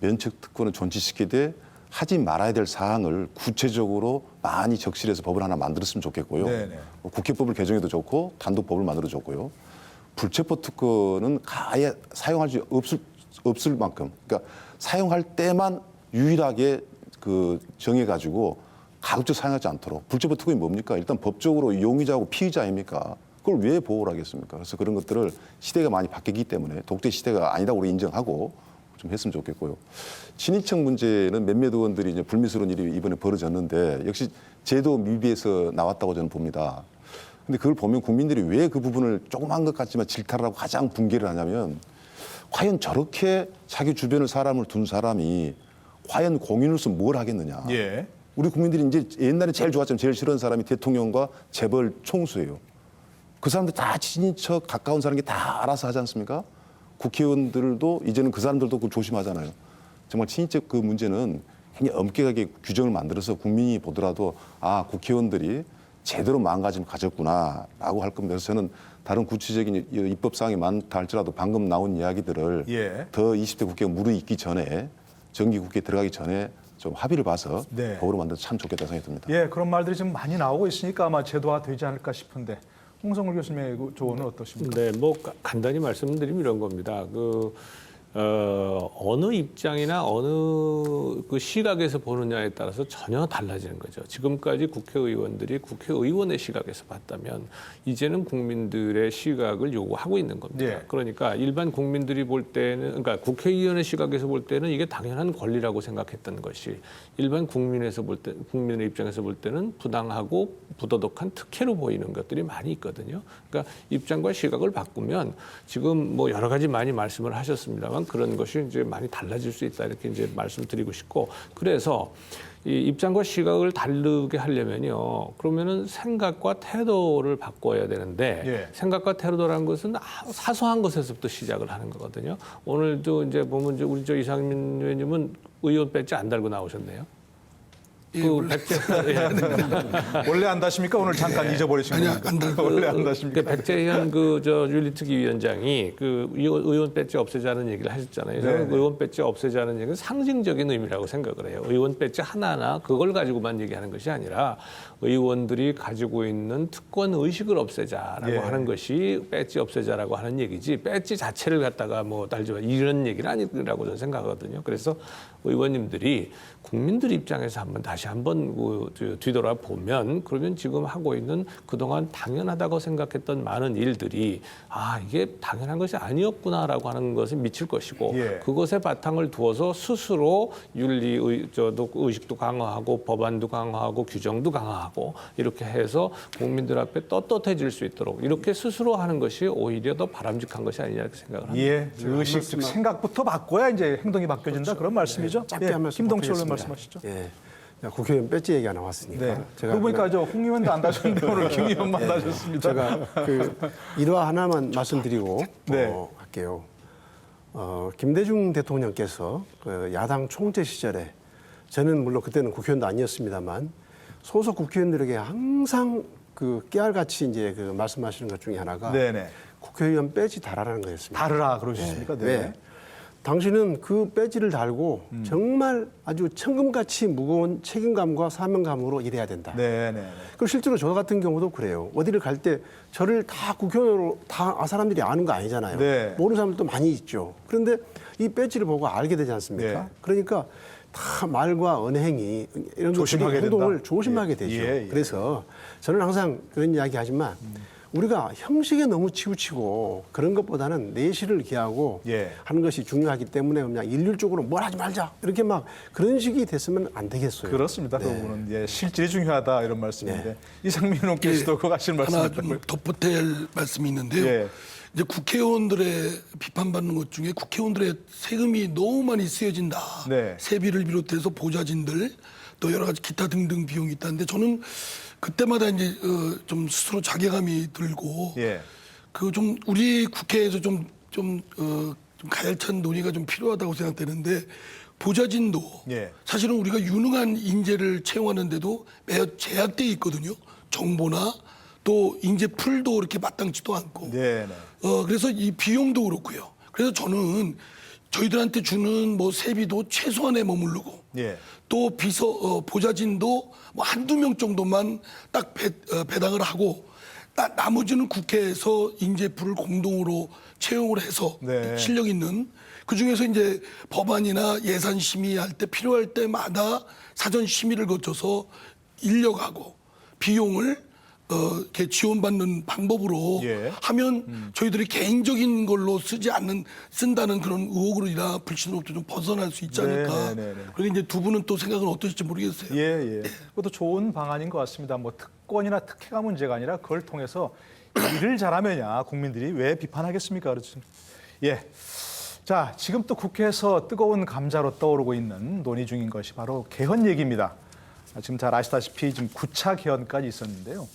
면책특권을 존치시키되 하지 말아야 될 사항을 구체적으로 많이 적실해서 법을 하나 만들었으면 좋겠고요. 국회법을 개정해도 좋고 단독법을 만들어도 좋고요. 불체포 특권은 아예 사용할 수 없을 만큼, 그러니까 사용할 때만 유일하게 그 정해가지고 가급적 사용하지 않도록. 불체포 특권이 뭡니까? 일단 법적으로 용의자하고 피의자 아닙니까? 그걸 왜 보호를 하겠습니까? 그래서 그런 것들을 시대가 많이 바뀌기 때문에 독재 시대가 아니다고 우리 인정하고 좀 했으면 좋겠고요. 친인척 문제는 몇몇 의원들이 이제 불미스러운 일이 이번에 벌어졌는데 역시 제도 미비에서 나왔다고 저는 봅니다. 근데 그걸 보면 국민들이 왜 그 부분을 조그만 것 같지만 질타를 하고 가장 붕괴를 하냐면 과연 저렇게 자기 주변을 사람을 둔 사람이 과연 공인으로서 뭘 하겠느냐. 우리 국민들이 이제 옛날에 제일 좋았지만 제일 싫어하는 사람이 대통령과 재벌 총수예요. 그 사람들 다 친인척 가까운 사람이 다 알아서 하지 않습니까? 국회의원들도 이제는 그 사람들도 그걸 조심하잖아요. 정말 친인척 그 문제는 굉장히 엄격하게 규정을 만들어서 국민이 보더라도 아 국회의원들이 제대로 마음가짐을 가졌구나라고 할 겁니다. 그래서 저는 다른 구체적인 입법 사항이 많다 할지라도 방금 나온 이야기들을 더 20대 국회가 무르익기 전에 정기 국회에 들어가기 전에 좀 합의를 봐서 법으로 만들어서 참 좋겠다 생각이 듭니다. 그런 말들이 지금 많이 나오고 있으니까 아마 제도화 되지 않을까 싶은데 홍성울 교수님의 조언은 어떠십니까? 네, 뭐 간단히 말씀드리면 이런 겁니다. 어느 입장이나 어느 그 시각에서 보느냐에 따라서 전혀 달라지는 거죠. 지금까지 국회의원들이 국회의원의 시각에서 봤다면 이제는 국민들의 시각을 요구하고 있는 겁니다. 그러니까 일반 국민들이 볼 때는, 그러니까 국회의원의 시각에서 볼 때는 이게 당연한 권리라고 생각했던 것이 일반 국민에서 볼 때, 국민의 입장에서 볼 때는 부당하고 부도덕한 특혜로 보이는 것들이 많이 있거든요. 그러니까 입장과 시각을 바꾸면 지금 뭐 여러 가지 많이 말씀을 하셨습니다만 그런 것이 이제 많이 달라질 수 있다 이렇게 이제 말씀드리고 싶고 그래서 이 입장과 시각을 다르게 하려면요 그러면은 생각과 태도를 바꿔야 되는데 생각과 태도라는 것은 사소한 것에서부터 시작을 하는 거거든요. 오늘도 이제 보면 이제 우리 이상민 의원님은 의원 배지 안 달고 나오셨네요. 그 백제 원래 안 다십니까? 오늘 잠깐 잊어버리신 아니야, 겁니까? 안 달고. 원래 안 다십니까? 그 백재현 윤리특위위원장이 그 의원 배지 없애자는 얘기를 하셨잖아요. 저는 네. 의원 배지 없애자는 얘기는 상징적인 의미라고 생각을 해요. 의원 배지 하나하나 그걸 가지고만 얘기하는 것이 아니라 의원들이 가지고 있는 특권 의식을 없애자라고 예. 하는 것이 배지 없애자라고 하는 얘기지 배지 자체를 갖다가 뭐 달지 이런 얘기는 아니라고 저는 생각하거든요. 그래서 의원님들이 국민들 입장에서 다시 한번 뒤돌아 보면 그러면 지금 하고 있는 그동안 당연하다고 생각했던 많은 일들이 이게 당연한 것이 아니었구나라고 하는 것에 미칠 것이고 예. 그것에 바탕을 두어서 스스로 의식도 강화하고 법안도 강화하고 규정도 강화하고 이렇게 해서 국민들 앞에 떳떳해질 수 있도록 이렇게 스스로 하는 것이 오히려 더 바람직한 것이 아니냐 이렇게 생각을 합니다. 예, 의식 즉 생각부터 바꿔야 이제 행동이 바뀌어진다 그런 말씀이죠. 짧게 예, 한 말씀 김동철 의원 드리겠습니다. 말씀하시죠. 예. 국회의원 배지 얘기가 나왔으니까. 네. 제가 그러고 보니까 홍 의원도 안 다셨는데 오늘 김 의원만 다셨습니다. 제가 일화 하나만 말씀드리고 네. 할게요. 김대중 대통령께서 그 야당 총재 시절에 저는 물론 그때는 국회의원도 아니었습니다만 소속 국회의원들에게 항상 그 깨알같이 이제 그 말씀하시는 것 중에 하나가 네네. 국회의원 배지 달아라는 거였습니다. 달으라 그러셨습니까? 네. 네. 당신은 그 배지를 달고 정말 아주 천금같이 무거운 책임감과 사명감으로 일해야 된다. 네네. 그리고 실제로 저 같은 경우도 그래요. 어디를 갈 때 저를 다 국회의원으로 다 사람들이 아는 거 아니잖아요. 네. 모르는 사람들도 많이 있죠. 그런데 이 배지를 보고 알게 되지 않습니까? 네. 그러니까 다 말과 언행이 이런 조심하게 것들이 행동을 된다. 조심하게 예. 되죠. 예, 예. 그래서 저는 항상 그런 이야기 하지만 우리가 형식에 너무 치우치고 그런 것보다는 내실을 기하고 예. 하는 것이 중요하기 때문에 그냥 일률적으로 뭘 하지 말자 이렇게 막 그런 식이 됐으면 안 되겠어요. 그렇습니다. 그 부분은 예, 실질이 중요하다 이런 말씀인데 이상민 의원께서도 그거 하실 말씀 하나 좀 덧보탤 말씀이 있는데요. 예. 이제 국회의원들의 비판받는 것 중에 국회의원들의 세금이 너무 많이 쓰여진다. 네. 세비를 비롯해서 보좌진들 또 여러 가지 기타 등등 비용이 있다는데 저는 그때마다 이제 좀 스스로 자괴감이 들고 예. 그 좀 우리 국회에서 좀 가열찬 논의가 좀 필요하다고 생각되는데 보좌진도 예. 사실은 우리가 유능한 인재를 채용하는데도 매우 제약돼 있거든요. 정보나 또 인재 풀도 이렇게 마땅치도 않고. 네네. 그래서 이 비용도 그렇고요. 그래서 저는 저희들한테 주는 뭐 세비도 최소한에 머무르고 예. 또 보좌진도 뭐 한두 명 정도만 딱 배당을 하고 나머지는 국회에서 인재풀을 공동으로 채용을 해서 네. 실력 있는 그중에서 이제 법안이나 예산 심의할 때 필요할 때마다 사전 심의를 거쳐서 인력하고 비용을 이렇게 지원받는 방법으로 예. 하면 저희들이 개인적인 걸로 쓴다는 그런 의혹으로 인한 불신으로부터 좀 벗어날 수 있지 않을까. 그리고 이제 두 분은 또 생각은 어떠실지 모르겠어요. 예, 예. 그것도 좋은 방안인 것 같습니다. 뭐 특권이나 특혜가 문제가 아니라 그걸 통해서 일을 잘하면야 국민들이 왜 비판하겠습니까? 그렇죠. 예. 자, 지금 또 국회에서 뜨거운 감자로 떠오르고 있는 논의 중인 것이 바로 개헌 얘기입니다. 지금 잘 아시다시피 지금 9차 개헌까지 있었는데요.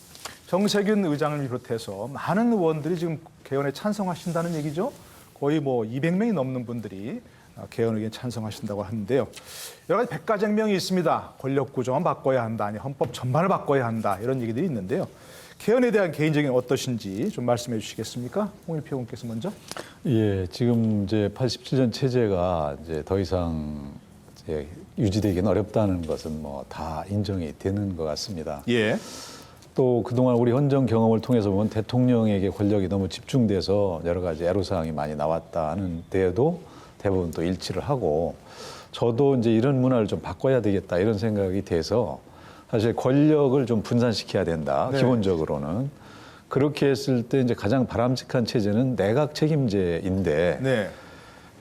정세균 의장을 비롯해서 많은 의원들이 지금 개헌에 찬성하신다는 얘기죠. 거의 뭐 200명이 넘는 분들이 개헌 의견 찬성하신다고 하는데요. 여러 가지 백가쟁명이 있습니다. 권력 구조만 바꿔야 한다, 아니 헌법 전반을 바꿔야 한다 이런 얘기들이 있는데요. 개헌에 대한 개인적인 어떠신지 좀 말씀해 주시겠습니까? 홍일표 의원께서 먼저. 예, 지금 이제 87년 체제가 이제 더 이상 이제 유지되기는 어렵다는 것은 뭐 다 인정이 되는 것 같습니다. 예. 또 그동안 우리 헌정 경험을 통해서 보면 대통령에게 권력이 너무 집중돼서 여러 가지 애로사항이 많이 나왔다 하는 데에도 대부분 또 일치를 하고 저도 이제 이런 문화를 좀 바꿔야 되겠다 이런 생각이 돼서 사실 권력을 좀 분산시켜야 된다. 네. 기본적으로는. 그렇게 했을 때 이제 가장 바람직한 체제는 내각 책임제인데 네.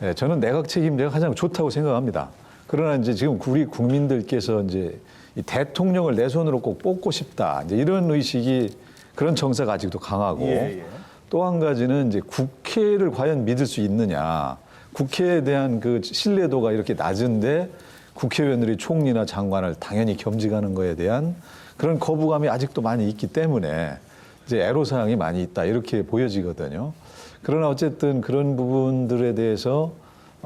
예, 저는 내각 책임제가 가장 좋다고 생각합니다. 그러나 이제 지금 우리 국민들께서 이제 이 대통령을 내 손으로 꼭 뽑고 싶다. 이제 이런 의식이 그런 정서가 아직도 강하고 예, 예. 또 한 가지는 이제 국회를 과연 믿을 수 있느냐. 국회에 대한 그 신뢰도가 이렇게 낮은데 국회의원들이 총리나 장관을 당연히 겸직하는 거에 대한 그런 거부감이 아직도 많이 있기 때문에 이제 애로사항이 많이 있다 이렇게 보여지거든요. 그러나 어쨌든 그런 부분들에 대해서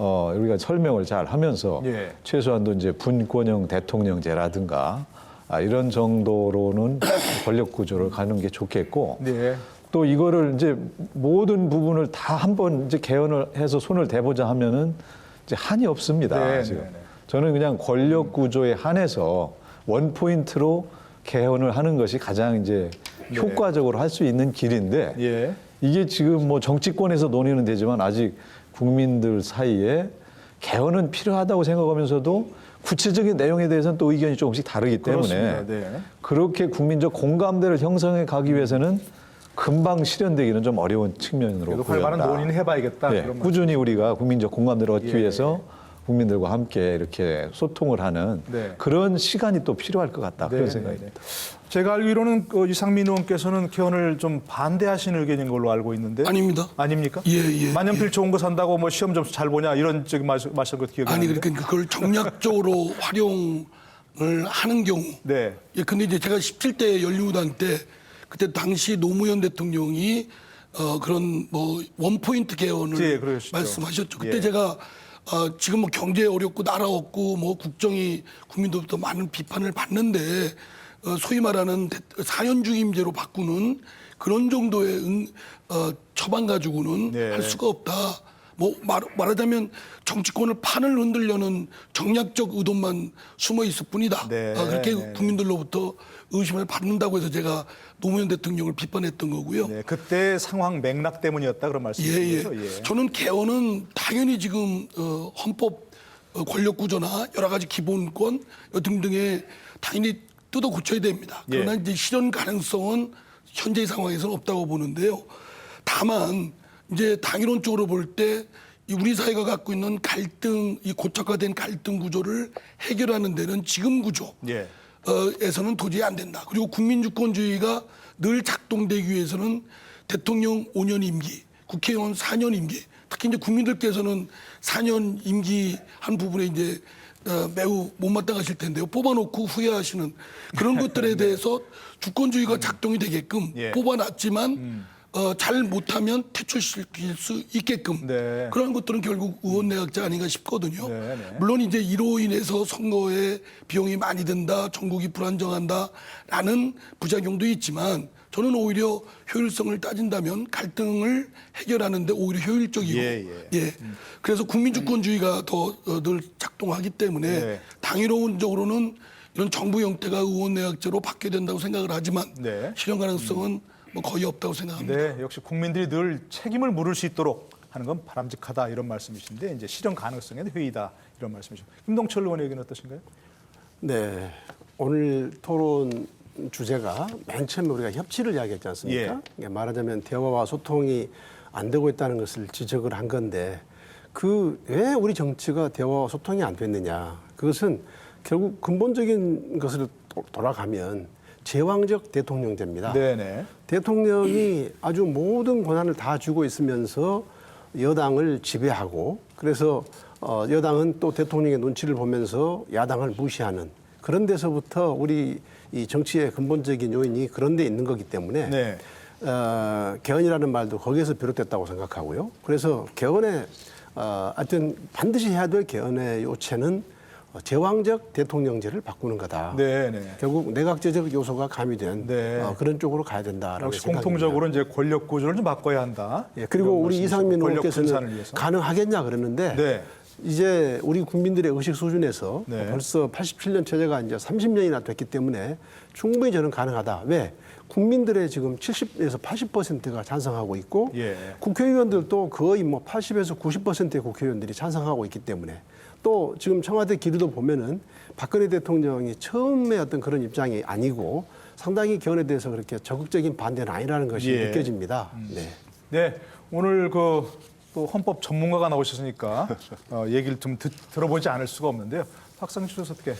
우리가 설명을 잘 하면서 예. 최소한도 이제 분권형 대통령제라든가 이런 정도로는 권력 구조를 가는 게 좋겠고 네. 또 이거를 이제 모든 부분을 다 한번 이제 개헌을 해서 손을 대보자 하면은 이제 한이 없습니다. 네, 지금. 네, 네. 저는 그냥 권력 구조에 한해서 원 포인트로 개헌을 하는 것이 가장 이제 효과적으로 할 수 있는 길인데 예. 이게 지금 뭐 정치권에서 논의는 되지만 아직 국민들 사이에 개헌은 필요하다고 생각하면서도 구체적인 내용에 대해서는 또 의견이 조금씩 다르기 때문에 그렇습니다. 네. 그렇게 국민적 공감대를 형성해 가기 위해서는 금방 실현되기는 좀 어려운 측면으로 그래도 보인다. 활발한 논의는 해봐야겠다. 예, 그런 꾸준히 우리가 국민적 공감대를 얻기 예. 위해서 국민들과 함께 이렇게 소통을 하는 네. 그런 시간이 또 필요할 것 같다. 그런 생각입니다. 제가 알기로는 이상민 의원께서는 개헌을 좀 반대하시는 의견인 걸로 알고 있는데 아닙니다. 아닙니까? 예. 만년필 좋은 거 산다고 뭐 시험 점수 잘 보냐 이런 저기 말씀 것 기억이 아니 나는데. 그러니까 그걸 정략적으로 활용을 하는 경우. 네. 예, 근데 이제 제가 17대 연립우단 때 그때 당시 노무현 대통령이 그런 뭐 원포인트 개헌을 예, 그러셨죠. 말씀하셨죠. 그때 예. 제가 지금 뭐 경제 어렵고 나라 없고 뭐 국정이 국민들부터 많은 비판을 받는데 소위 말하는 사연중임제로 바꾸는 그런 정도의 처방 가지고는 네. 할 수가 없다. 뭐 말하자면 정치권을 판을 흔들려는 정략적 의도만 숨어 있을 뿐이다. 네. 그렇게 네. 국민들로부터 의심을 받는다고 해서 제가 노무현 대통령을 비판했던 거고요. 네, 그때 상황 맥락 때문이었다 그런 말씀이시죠? 예. 저는 개헌은 당연히 지금 헌법 권력 구조나 여러 가지 기본권 등등에 당연히 뜯어 고쳐야 됩니다. 그러나 이제 실현 가능성은 현재 상황에서는 없다고 보는데요. 다만 이제 당이론적으로 볼 때 우리 사회가 갖고 있는 갈등, 이 고착화된 갈등 구조를 해결하는 데는 지금 구조. 예. 에서는 도저히 안 된다. 그리고 국민주권주의가 늘 작동되기 위해서는 대통령 5년 임기, 국회의원 4년 임기, 특히 이제 국민들께서는 4년 임기 한 부분에 이제 매우 못마땅하실 텐데요. 뽑아놓고 후회하시는 그런 것들에 대해서 주권주의가 작동이 되게끔 뽑아놨지만 잘 못하면 퇴출시킬 수 있게끔 그런 것들은 결국 의원 내각제 아닌가 싶거든요. 물론 이제 이로 인해서 선거에 비용이 많이 든다, 전국이 불안정한다라는 부작용도 있지만 저는 오히려 효율성을 따진다면 갈등을 해결하는데 오히려 효율적이고 그래서 국민주권주의가 더 늘 작동하기 때문에 당위론적으로는 이런 정부 형태가 의원 내각제로 바뀌어야 된다고 생각을 하지만 실현 가능성은 뭐 거의 없다고 생각합니다. 네, 역시 국민들이 늘 책임을 물을 수 있도록 하는 건 바람직하다 이런 말씀이신데 이제 실현 가능성에는 회의다 이런 말씀이시죠. 김동철 의원의 의견은 어떠신가요? 네, 오늘 토론 주제가 맨 처음에 우리가 협치를 이야기했지 않습니까? 말하자면 대화와 소통이 안 되고 있다는 것을 지적을 한 건데 왜 우리 정치가 대화와 소통이 안 됐느냐? 그것은 결국 근본적인 것으로 돌아가면 제왕적 대통령제입니다. 네네. 대통령이 아주 모든 권한을 다 쥐고 있으면서 여당을 지배하고 그래서 여당은 또 대통령의 눈치를 보면서 야당을 무시하는 그런 데서부터 우리 이 정치의 근본적인 요인이 그런 데 있는 거기 때문에 개헌이라는 말도 거기에서 비롯됐다고 생각하고요. 그래서 개헌에 하여튼 반드시 해야 될 개헌의 요체는 제왕적 대통령제를 바꾸는 거다. 결국 내각제적 요소가 가미된 그런 쪽으로 가야 된다라고 역시 생각합니다. 공통적으로 이제 권력 구조를 좀 바꿔야 한다. 그리고 우리 이상민 권력 분산을 의원께서는 위해서. 가능하겠냐 그러는데 이제 우리 국민들의 의식 수준에서 벌써 87년 체제가 이제 30년이나 됐기 때문에 충분히 저는 가능하다. 왜? 국민들의 지금 70에서 80%가 찬성하고 있고 국회의원들도 거의 뭐 80에서 90%의 국회의원들이 찬성하고 있기 때문에 또 지금 청와대 기류도 보면은 박근혜 대통령이 처음에 어떤 그런 입장이 아니고 상당히 개헌에 대해서 그렇게 적극적인 반대는 아니라는 것이 느껴집니다. 네, 오늘 또 헌법 전문가가 나오셨으니까 얘기를 좀 들어보지 않을 수가 없는데요. 박상주 교수 어떻게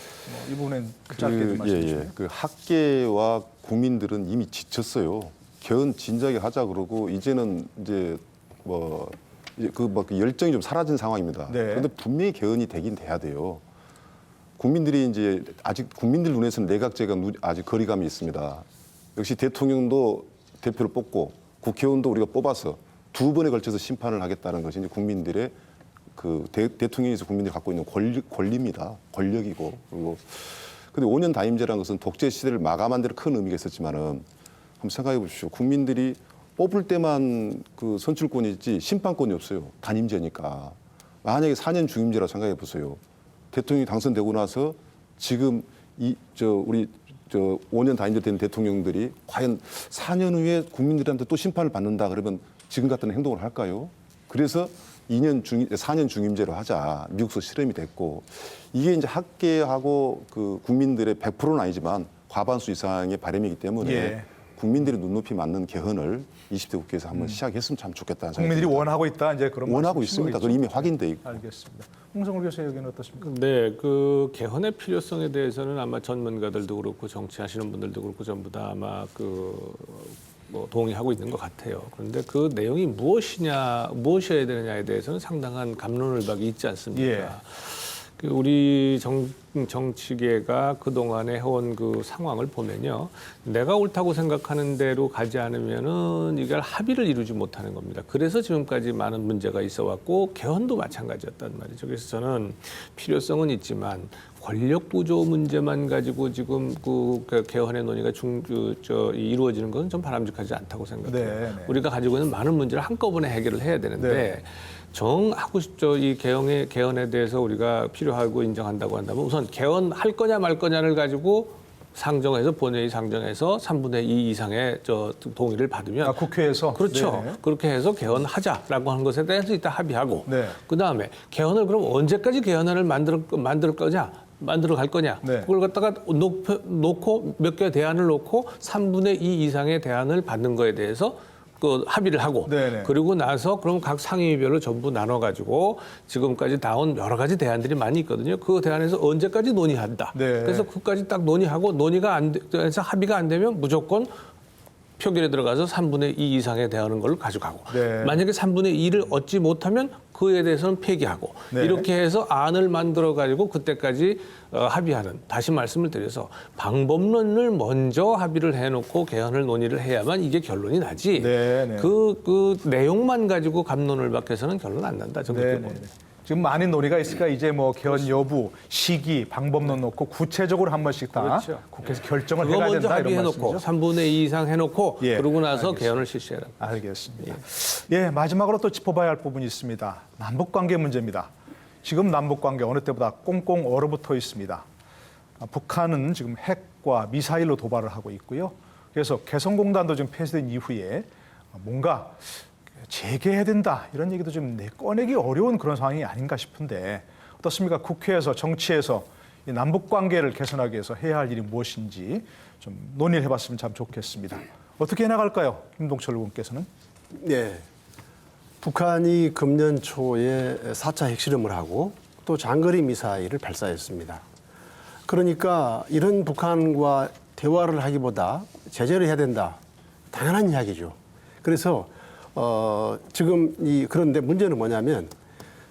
이 부분엔 짧게 좀 말씀해 주시면. 그 학계와 국민들은 이미 지쳤어요. 개헌 진작에 하자 그러고 이제는 이제 그 열정이 좀 사라진 상황입니다. 그런데 분명히 개헌이 되긴 돼야 돼요. 국민들이 이제 아직 국민들 눈에서는 내각제가 아직 거리감이 있습니다. 역시 대통령도 대표를 뽑고 국회의원도 우리가 뽑아서 2번에 걸쳐서 심판을 하겠다는 것이 이제 국민들의 그 대통령에서 국민들이 갖고 있는 권리입니다. 권력이고. 그리고 근데 5년 단임제라는 것은 독재 시대를 마감한 데는 큰 의미가 있었지만은 한번 생각해 보십시오. 국민들이 뽑을 때만 그 선출권이 있지 심판권이 없어요. 단임제니까. 만약에 4년 중임제라고 생각해 보세요. 대통령이 당선되고 나서 지금 우리 5년 단임제 된 대통령들이 과연 4년 후에 국민들한테 또 심판을 받는다 그러면 지금 같은 행동을 할까요? 그래서 4년 중임제로 하자. 미국서 실험이 됐고 이게 이제 학계하고 그 국민들의 100%는 아니지만 과반수 이상의 바람이기 때문에 예. 국민들의 눈높이 맞는 개헌을 20대 국회에서 한번 시작했으면 참 좋겠다는 생각이 국민들이 듭니다. 원하고 있다 이제 그런 원하고 있습니다. 그건 이미 확인돼 있고. 알겠습니다. 홍성울 교수의 의견은 어떻습니까? 네, 그 개헌의 필요성에 대해서는 아마 전문가들도 그렇고 정치하시는 분들도 그렇고 전부 다 아마 뭐 동의하고 있는 것 같아요. 그런데 그 내용이 무엇이어야 되느냐에 대해서는 상당한 갑론을박이 있지 않습니까? 예. 우리 정치계가 그동안에 해온 그 상황을 보면요. 내가 옳다고 생각하는 대로 가지 않으면은 이걸 합의를 이루지 못하는 겁니다. 그래서 지금까지 많은 문제가 있어 왔고 개헌도 마찬가지였단 말이죠. 그래서 저는 필요성은 있지만 권력 구조 문제만 가지고 지금 그 개헌의 논의가 이루어지는 것은 좀 바람직하지 않다고 생각해요. 네. 우리가 가지고 있는 많은 문제를 한꺼번에 해결을 해야 되는데 네. 정하고 싶죠. 이 개헌에 대해서 우리가 필요하고 인정한다고 한다면 우선 개헌할 거냐 말 거냐를 가지고 상정해서 본회의 상정해서 3분의 2 이상의 동의를 받으면 국회에서 그렇죠. 네. 그렇게 해서 개헌하자라고 하는 것에 대해서 이따 합의하고 네. 그다음에 개헌을 그럼 언제까지 개헌을 만들 거냐? 만들어 갈 거냐? 네. 그걸 갖다가 놓고 몇 개 대안을 놓고 3분의 2 이상의 대안을 받는 거에 대해서 그 합의를 하고 네네. 그리고 나서 그럼 각 상임위별로 전부 나눠가지고 지금까지 나온 여러 가지 대안들이 많이 있거든요. 그 대안에서 언제까지 논의한다. 네. 그래서 그까지 딱 논의하고 논의가 안 돼서 합의가 안 되면 무조건 표결에 들어가서 3분의 2 이상의 대안을 걸 가져가고 네. 만약에 3분의 2를 얻지 못하면 그에 대해서는 폐기하고 네. 이렇게 해서 안을 만들어 가지고 그때까지 합의하는 다시 말씀을 드려서 방법론을 먼저 합의를 해놓고 개헌을 논의를 해야만 이게 결론이 나지 네, 네. 그 내용만 가지고 갑론을 박해서는 결론 안 난다 저는 그렇게 네, 봅니다. 지금 많은 논의가 있으니까 이제 뭐 개헌 여부, 시기, 방법론 놓고 구체적으로 한 번씩 다 그렇죠. 국회에서 결정을 그거 해야 먼저 된다 이런 합의해놓고 말씀이죠. 3분의 2 이상 해놓고 예, 그러고 나서 알겠습니다. 개헌을 실시해라. 알겠습니다. 예, 마지막으로 또 짚어봐야 할 부분이 있습니다. 남북관계 문제입니다. 지금 남북관계 어느 때보다 꽁꽁 얼어붙어 있습니다. 북한은 지금 핵과 미사일로 도발을 하고 있고요. 그래서 개성공단도 지금 폐쇄된 이후에 뭔가 재개해야 된다 이런 얘기도 좀 꺼내기 어려운 그런 상황이 아닌가 싶은데 어떻습니까? 국회에서 정치에서 이 남북관계를 개선하기 위해서 해야 할 일이 무엇인지 좀 논의를 해봤으면 참 좋겠습니다. 어떻게 해나갈까요? 김동철 의원께서는. 네. 북한이 금년 초에 4차 핵실험을 하고 또 장거리 미사일을 발사했습니다. 그러니까 이런 북한과 대화를 하기보다 제재를 해야 된다. 당연한 이야기죠. 그래서 지금 그런데 문제는 뭐냐면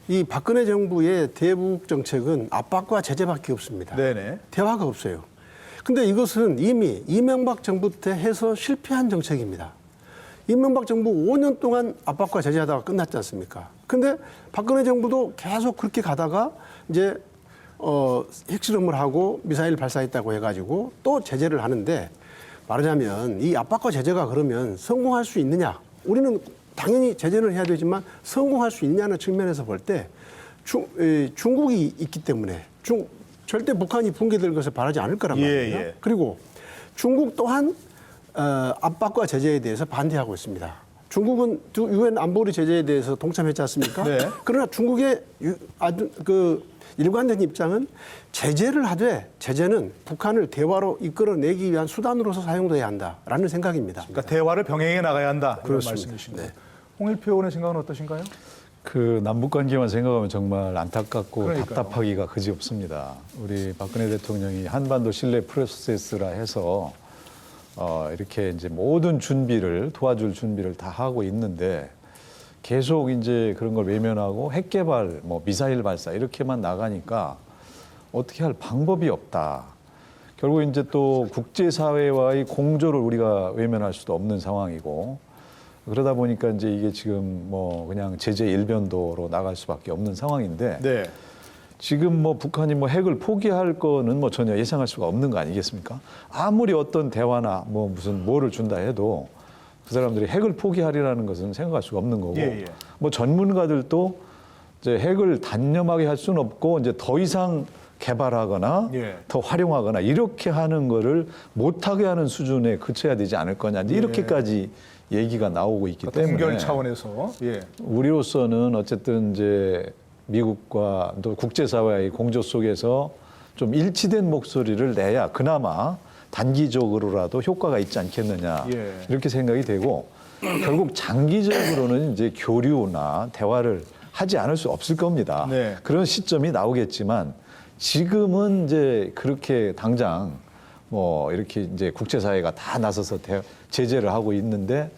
이 박근혜 정부의 대북 정책은 압박과 제재밖에 없습니다. 네네. 대화가 없어요. 근데 이것은 이미 이명박 정부 때 해서 실패한 정책입니다. 이명박 정부 5년 동안 압박과 제재하다가 끝났지 않습니까? 근데 박근혜 정부도 계속 그렇게 가다가 이제 핵실험을 하고 미사일 발사했다고 해가지고 또 제재를 하는데 말하자면 이 압박과 제재가 그러면 성공할 수 있느냐? 우리는 당연히 제재를 해야 되지만 성공할 수 있냐는 측면에서 볼 때 중국이 있기 때문에 절대 북한이 붕괴될 것을 바라지 않을 거란 말이에요. 예. 그리고 중국 또한 압박과 제재에 대해서 반대하고 있습니다. 중국은 유엔 안보리 제재에 대해서 동참했지 않습니까? 네. 그러나 중국의 일관된 입장은 제재를 하되 제재는 북한을 대화로 이끌어내기 위한 수단으로서 사용돼야 한다라는 생각입니다. 그러니까 대화를 병행해 나가야 한다 이런 그렇습니다. 말씀이신 네. 거예요. 홍일표 의원의 생각은 어떠신가요? 그 남북관계만 생각하면 정말 안타깝고 그러니까요. 답답하기가 그지없습니다. 우리 박근혜 대통령이 한반도 신뢰 프로세스라 해서 이렇게 이제 모든 준비를 도와줄 준비를 다 하고 있는데 계속 이제 그런 걸 외면하고 핵 개발, 뭐 미사일 발사 이렇게만 나가니까 어떻게 할 방법이 없다. 결국 이제 또 국제사회와의 공조를 우리가 외면할 수도 없는 상황이고 그러다 보니까 이제 이게 지금 뭐 그냥 제재 일변도로 나갈 수밖에 없는 상황인데 네. 지금 뭐 북한이 뭐 핵을 포기할 거는 뭐 전혀 예상할 수가 없는 거 아니겠습니까? 아무리 어떤 대화나 뭐 무슨 뭐를 준다 해도 그 사람들이 핵을 포기하리라는 것은 생각할 수가 없는 거고 예, 예. 뭐 전문가들도 이제 핵을 단념하게 할 수는 없고 이제 더 이상 개발하거나 예. 더 활용하거나 이렇게 하는 거를 못하게 하는 수준에 그쳐야 되지 않을 거냐 이렇게까지 얘기가 나오고 있기 때문에 동결 차원에서 예. 우리로서는 어쨌든 이제 미국과 또 국제사회의 공조 속에서 좀 일치된 목소리를 내야 그나마 단기적으로라도 효과가 있지 않겠느냐 예. 이렇게 생각이 되고 결국 장기적으로는 이제 교류나 대화를 하지 않을 수 없을 겁니다. 네. 그런 시점이 나오겠지만 지금은 이제 그렇게 당장 뭐 이렇게 이제 국제사회가 다 나서서 제재를 하고 있는데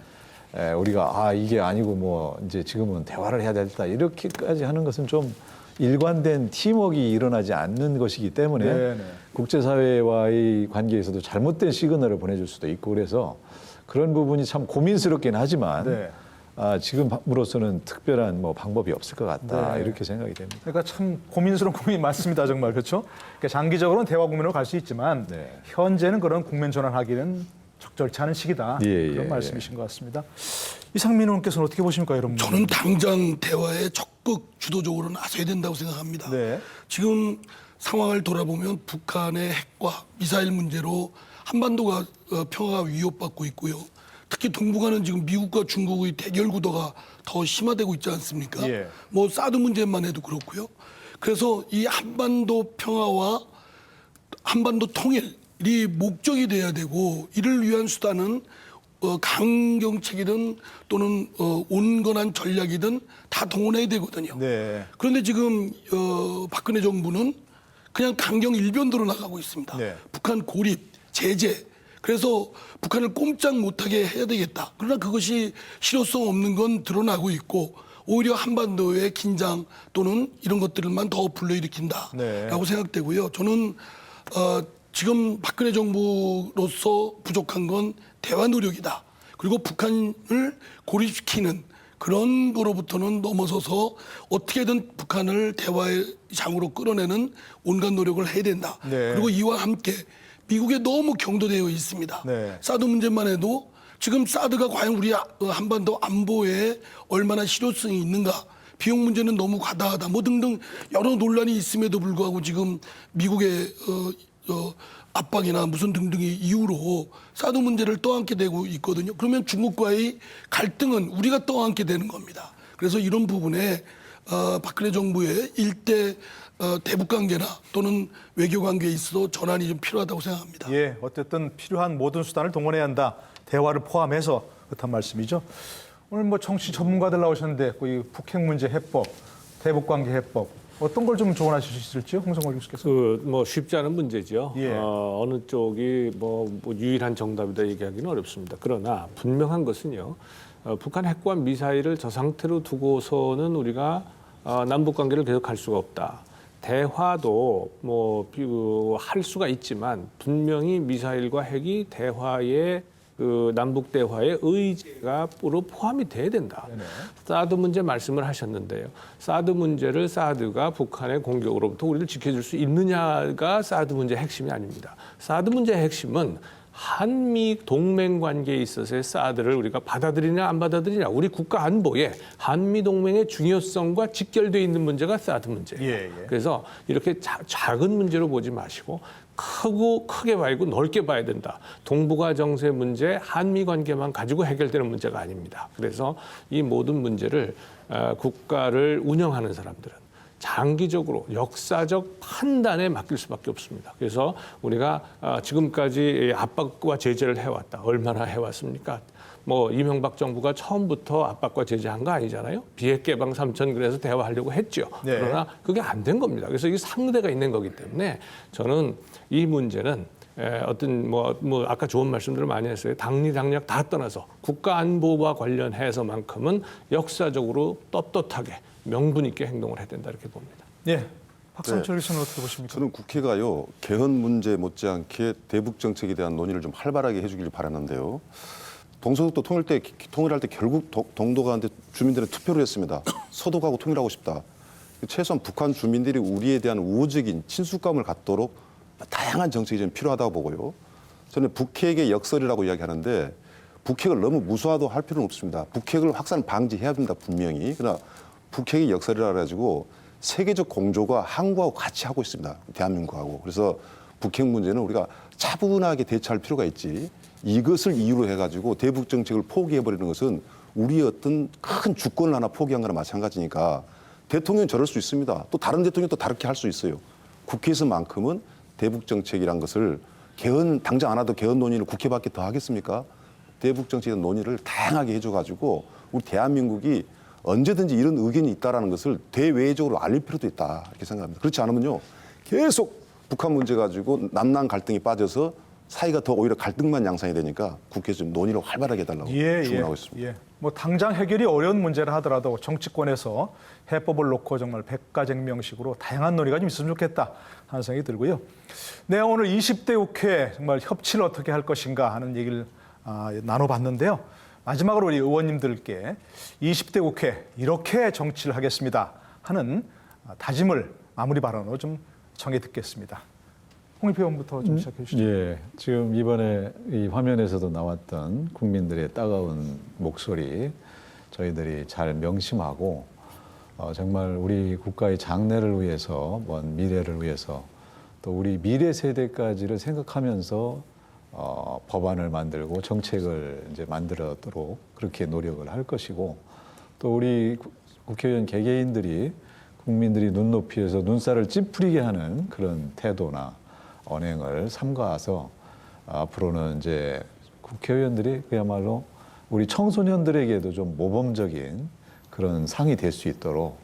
우리가 이게 아니고 뭐 이제 지금은 대화를 해야 된다 이렇게까지 하는 것은 좀 일관된 팀워크가 일어나지 않는 것이기 때문에 네네. 국제사회와의 관계에서도 잘못된 시그널을 보내줄 수도 있고 그래서 그런 부분이 참 고민스럽긴 하지만 네. 지금으로서는 특별한 뭐 방법이 없을 것 같다 네. 이렇게 생각이 됩니다. 그러니까 참 고민스러운 고민이 많습니다. 정말 그렇죠. 그러니까 장기적으로는 대화 국면으로 갈 수 있지만 현재는 그런 국면 전환하기는 적절치 않은 시기다. 그런 말씀이신 것 같습니다. 이상민 의원께서는 어떻게 보십니까, 여러분? 저는 당장 대화에 적극 주도적으로 나서야 된다고 생각합니다. 네. 지금 상황을 돌아보면 북한의 핵과 미사일 문제로 한반도가 평화가 위협받고 있고요. 특히 동북아는 지금 미국과 중국의 대결 구도가 더 심화되고 있지 않습니까? 예. 뭐 사드 문제만 해도 그렇고요. 그래서 이 한반도 평화와 한반도 통일이 목적이 돼야 되고 이를 위한 수단은 강경책이든 또는 온건한 전략이든 다 동원해야 되거든요. 네. 그런데 지금 박근혜 정부는 그냥 강경 일변도로 나가고 있습니다. 네. 북한 고립, 제재. 그래서 북한을 꼼짝 못하게 해야 되겠다. 그러나 그것이 실효성 없는 건 드러나고 있고 오히려 한반도의 긴장 또는 이런 것들만 더 불러일으킨다라고 네. 생각되고요. 저는 지금 박근혜 정부로서 부족한 건 대화 노력이다. 그리고 북한을 고립시키는 그런 거로부터는 넘어서서 어떻게든 북한을 대화의 장으로 끌어내는 온갖 노력을 해야 된다. 네. 그리고 이와 함께 미국에 너무 경도되어 있습니다. 네. 사드 문제만 해도 지금 사드가 과연 우리 한반도 안보에 얼마나 실효성이 있는가. 비용 문제는 너무 과다하다. 뭐 등등 여러 논란이 있음에도 불구하고 지금 미국의 압박이나 무슨 등등의 이유로 사드 문제를 떠안게 되고 있거든요. 그러면 중국과의 갈등은 우리가 떠안게 되는 겁니다. 그래서 이런 부분에 박근혜 정부의 일대 대북 관계나 또는 외교 관계에 있어서 전환이 좀 필요하다고 생각합니다. 예, 어쨌든 필요한 모든 수단을 동원해야 한다. 대화를 포함해서 그렇단 말씀이죠. 오늘 뭐 정치 전문가들 나오셨는데 이 북핵 문제 해법, 대북 관계 해법 어떤 걸 좀 조언하실 수 있을지요, 홍성걸 교수께서? 뭐 쉽지 않은 문제죠. 예. 어느 쪽이 뭐 유일한 정답이다 얘기하기는 어렵습니다. 그러나 분명한 것은요. 북한 핵과 미사일을 저 상태로 두고서는 우리가 남북 관계를 계속할 수가 없다. 대화도 뭐 할 수가 있지만 분명히 미사일과 핵이 대화의 남북 대화의 의제가로 포함이 돼야 된다. 네네. 사드 문제 말씀을 하셨는데요. 사드 문제를 사드가 북한의 공격으로부터 우리를 지켜줄 수 있느냐가 사드 문제의 핵심이 아닙니다. 사드 문제의 핵심은 한미 동맹 관계에 있어서의 사드를 우리가 받아들이냐 안 받아들이냐 우리 국가 안보에 한미 동맹의 중요성과 직결되어 있는 문제가 사드 문제예요. 예, 예. 그래서 이렇게 작은 문제로 보지 마시고 크게 말고 넓게 봐야 된다. 동북아 정세 문제, 한미 관계만 가지고 해결되는 문제가 아닙니다. 그래서 이 모든 문제를 국가를 운영하는 사람들은 장기적으로 역사적 판단에 맡길 수밖에 없습니다. 그래서 우리가 지금까지 압박과 제재를 해왔다. 얼마나 해왔습니까? 뭐 이명박 정부가 처음부터 압박과 제재한 거 아니잖아요. 비핵 개방 3천 그래서 대화하려고 했죠. 네. 그러나 그게 안 된 겁니다. 그래서 이게 상대가 있는 거기 때문에 저는 이 문제는 어떤 뭐 아까 좋은 말씀들을 많이 했어요. 당리당략 다 떠나서 국가 안보와 관련해서만큼은 역사적으로 떳떳하게 명분 있게 행동을 해야 된다 이렇게 봅니다. 예. 박상철 교수는 어떻게 보십니까? 저는 국회가요 개헌 문제 못지않게 대북 정책에 대한 논의를 좀 활발하게 해주길 바라는데요. 동서독도 통일할 때 결국 동독아 주민들은 투표를 했습니다. 서독하고 통일하고 싶다. 최소한 북한 주민들이 우리에 대한 우호적인 친숙감을 갖도록 다양한 정책이 좀 필요하다고 보고요. 저는 북핵의 역설이라고 이야기하는데 북핵을 너무 무소화할 필요는 없습니다. 북핵을 확산 방지해야 된다 분명히. 그러나 북핵의 역설이라 가지고 세계적 공조가 한국하고 같이 하고 있습니다. 대한민국하고. 그래서 북핵 문제는 우리가 차분하게 대처할 필요가 있지. 이것을 이유로 해가지고 대북 정책을 포기해버리는 것은 우리의 어떤 큰 주권을 하나 포기한 거나 마찬가지니까 대통령은 저럴 수 있습니다. 또 다른 대통령은 또 다르게 할 수 있어요. 국회에서만큼은 대북 정책이란 것을 당장 안 하도 개헌 논의를 국회밖에 더 하겠습니까? 대북 정책에 대한 논의를 다양하게 해줘가지고 우리 대한민국이 언제든지 이런 의견이 있다는 것을 대외적으로 알릴 필요도 있다 이렇게 생각합니다. 그렇지 않으면요 계속 북한 문제 가지고 남남 갈등이 빠져서 사이가 더 오히려 갈등만 양상이 되니까 국회에서 좀 논의를 활발하게 해달라고 주문하고 있습니다. 뭐 당장 해결이 어려운 문제라 하더라도 정치권에서 해법을 놓고 정말 백가쟁명식으로 다양한 논의가 좀 있으면 좋겠다 하는 생각이 들고요. 네, 오늘 20대 국회 정말 협치를 어떻게 할 것인가 하는 얘기를 나눠봤는데요. 마지막으로 우리 의원님들께 20대 국회 이렇게 정치를 하겠습니다 하는 다짐을 마무리 발언으로 좀 청해 듣겠습니다. 홍익표 의원부터 좀 시작해 주시죠. 예, 지금 이번에 이 화면에서도 나왔던 국민들의 따가운 목소리 저희들이 잘 명심하고 정말 우리 국가의 장래를 위해서, 먼 미래를 위해서 또 우리 미래 세대까지를 생각하면서 법안을 만들고 정책을 이제 만들도록 그렇게 노력을 할 것이고 또 우리 국회의원 개개인들이 국민들이 눈높이에서 눈살을 찌푸리게 하는 그런 태도나 언행을 삼가서 앞으로는 이제 국회의원들이 그야말로 우리 청소년들에게도 좀 모범적인 그런 상이 될 수 있도록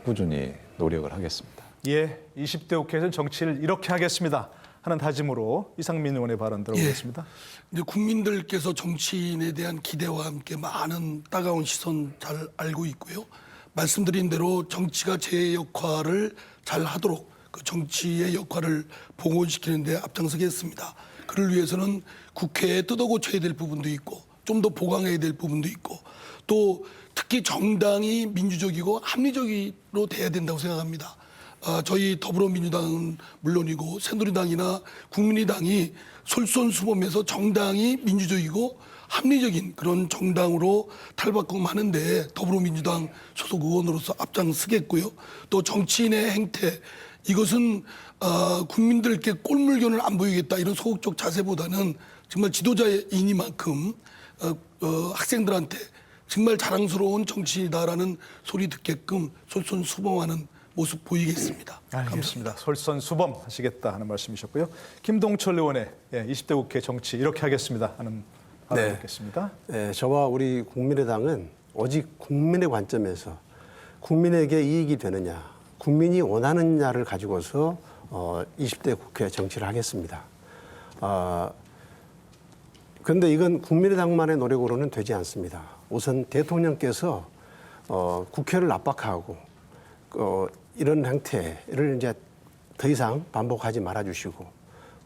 꾸준히 노력을 하겠습니다. 예, 20대 국회에서는 정치를 이렇게 하겠습니다 하는 다짐으로 이상민 의원의 발언 들어보겠습니다. 예, 이제 국민들께서 정치인에 대한 기대와 함께 많은 따가운 시선 잘 알고 있고요. 말씀드린 대로 정치가 제 역할을 잘 하도록 그 정치의 역할을 복원시키는 데 앞장서겠습니다. 그를 위해서는 국회에 뜯어고쳐야 될 부분도 있고 좀 더 보강해야 될 부분도 있고 또 특히 정당이 민주적이고 합리적으로 돼야 된다고 생각합니다. 저희 더불어민주당은 물론이고 새누리당이나 국민의당이 솔선수범해서 정당이 민주적이고 합리적인 그런 정당으로 탈바꿈하는데 더불어민주당 소속 의원으로서 앞장서겠고요. 또 정치인의 행태 이것은 국민들께 꼴물견을 안 보이겠다 이런 소극적 자세보다는 정말 지도자이니만큼 학생들한테 정말 자랑스러운 정치인이다라는 소리 듣게끔 솔선수범하는 모습 보이겠습니다. 알겠습니다. 솔선수범 하시겠다 하는 말씀이셨고요. 김동철 의원의 20대 국회 정치 이렇게 하겠습니다 하는 발언 듣겠습니다. 네, 저와 우리 국민의당은 오직 국민의 관점에서 국민에게 이익이 되느냐, 국민이 원하느냐를 가지고서 20대 국회 정치를 하겠습니다. 그런데 이건 국민의당만의 노력으로는 되지 않습니다. 우선 대통령께서 국회를 압박하고 이런 행태를 이제 더 이상 반복하지 말아주시고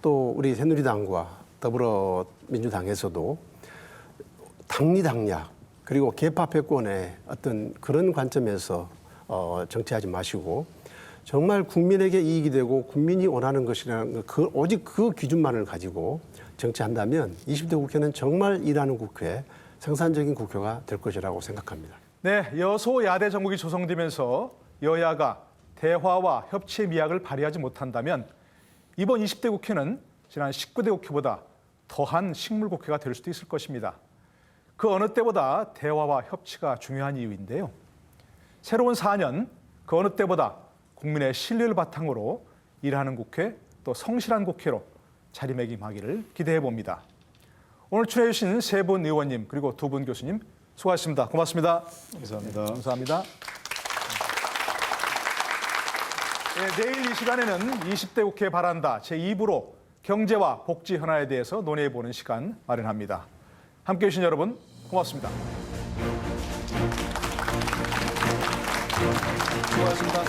또 우리 새누리당과 더불어민주당에서도 당리당략 그리고 계파 패권의 어떤 그런 관점에서 정치하지 마시고 정말 국민에게 이익이 되고 국민이 원하는 것이라는 오직 그 기준만을 가지고 정치한다면 20대 국회는 정말 일하는 국회, 생산적인 국회가 될 것이라고 생각합니다. 네, 여소야대 정국이 조성되면서 여야가 대화와 협치의 미학을 발휘하지 못한다면 이번 20대 국회는 지난 19대 국회보다 더한 식물 국회가 될 수도 있을 것입니다. 그 어느 때보다 대화와 협치가 중요한 이유인데요. 새로운 4년, 그 어느 때보다 국민의 신뢰를 바탕으로 일하는 국회, 또 성실한 국회로 자리매김하기를 기대해 봅니다. 오늘 출연해 주신 세 분 의원님 그리고 두 분 교수님 수고하셨습니다. 고맙습니다. 감사합니다. 감사합니다. 네, 내일 이 시간에는 20대 국회 바란다 제2부로 경제와 복지 현안에 대해서 논의해 보는 시간 마련합니다. 함께해 주신 여러분 고맙습니다. 고맙습니다.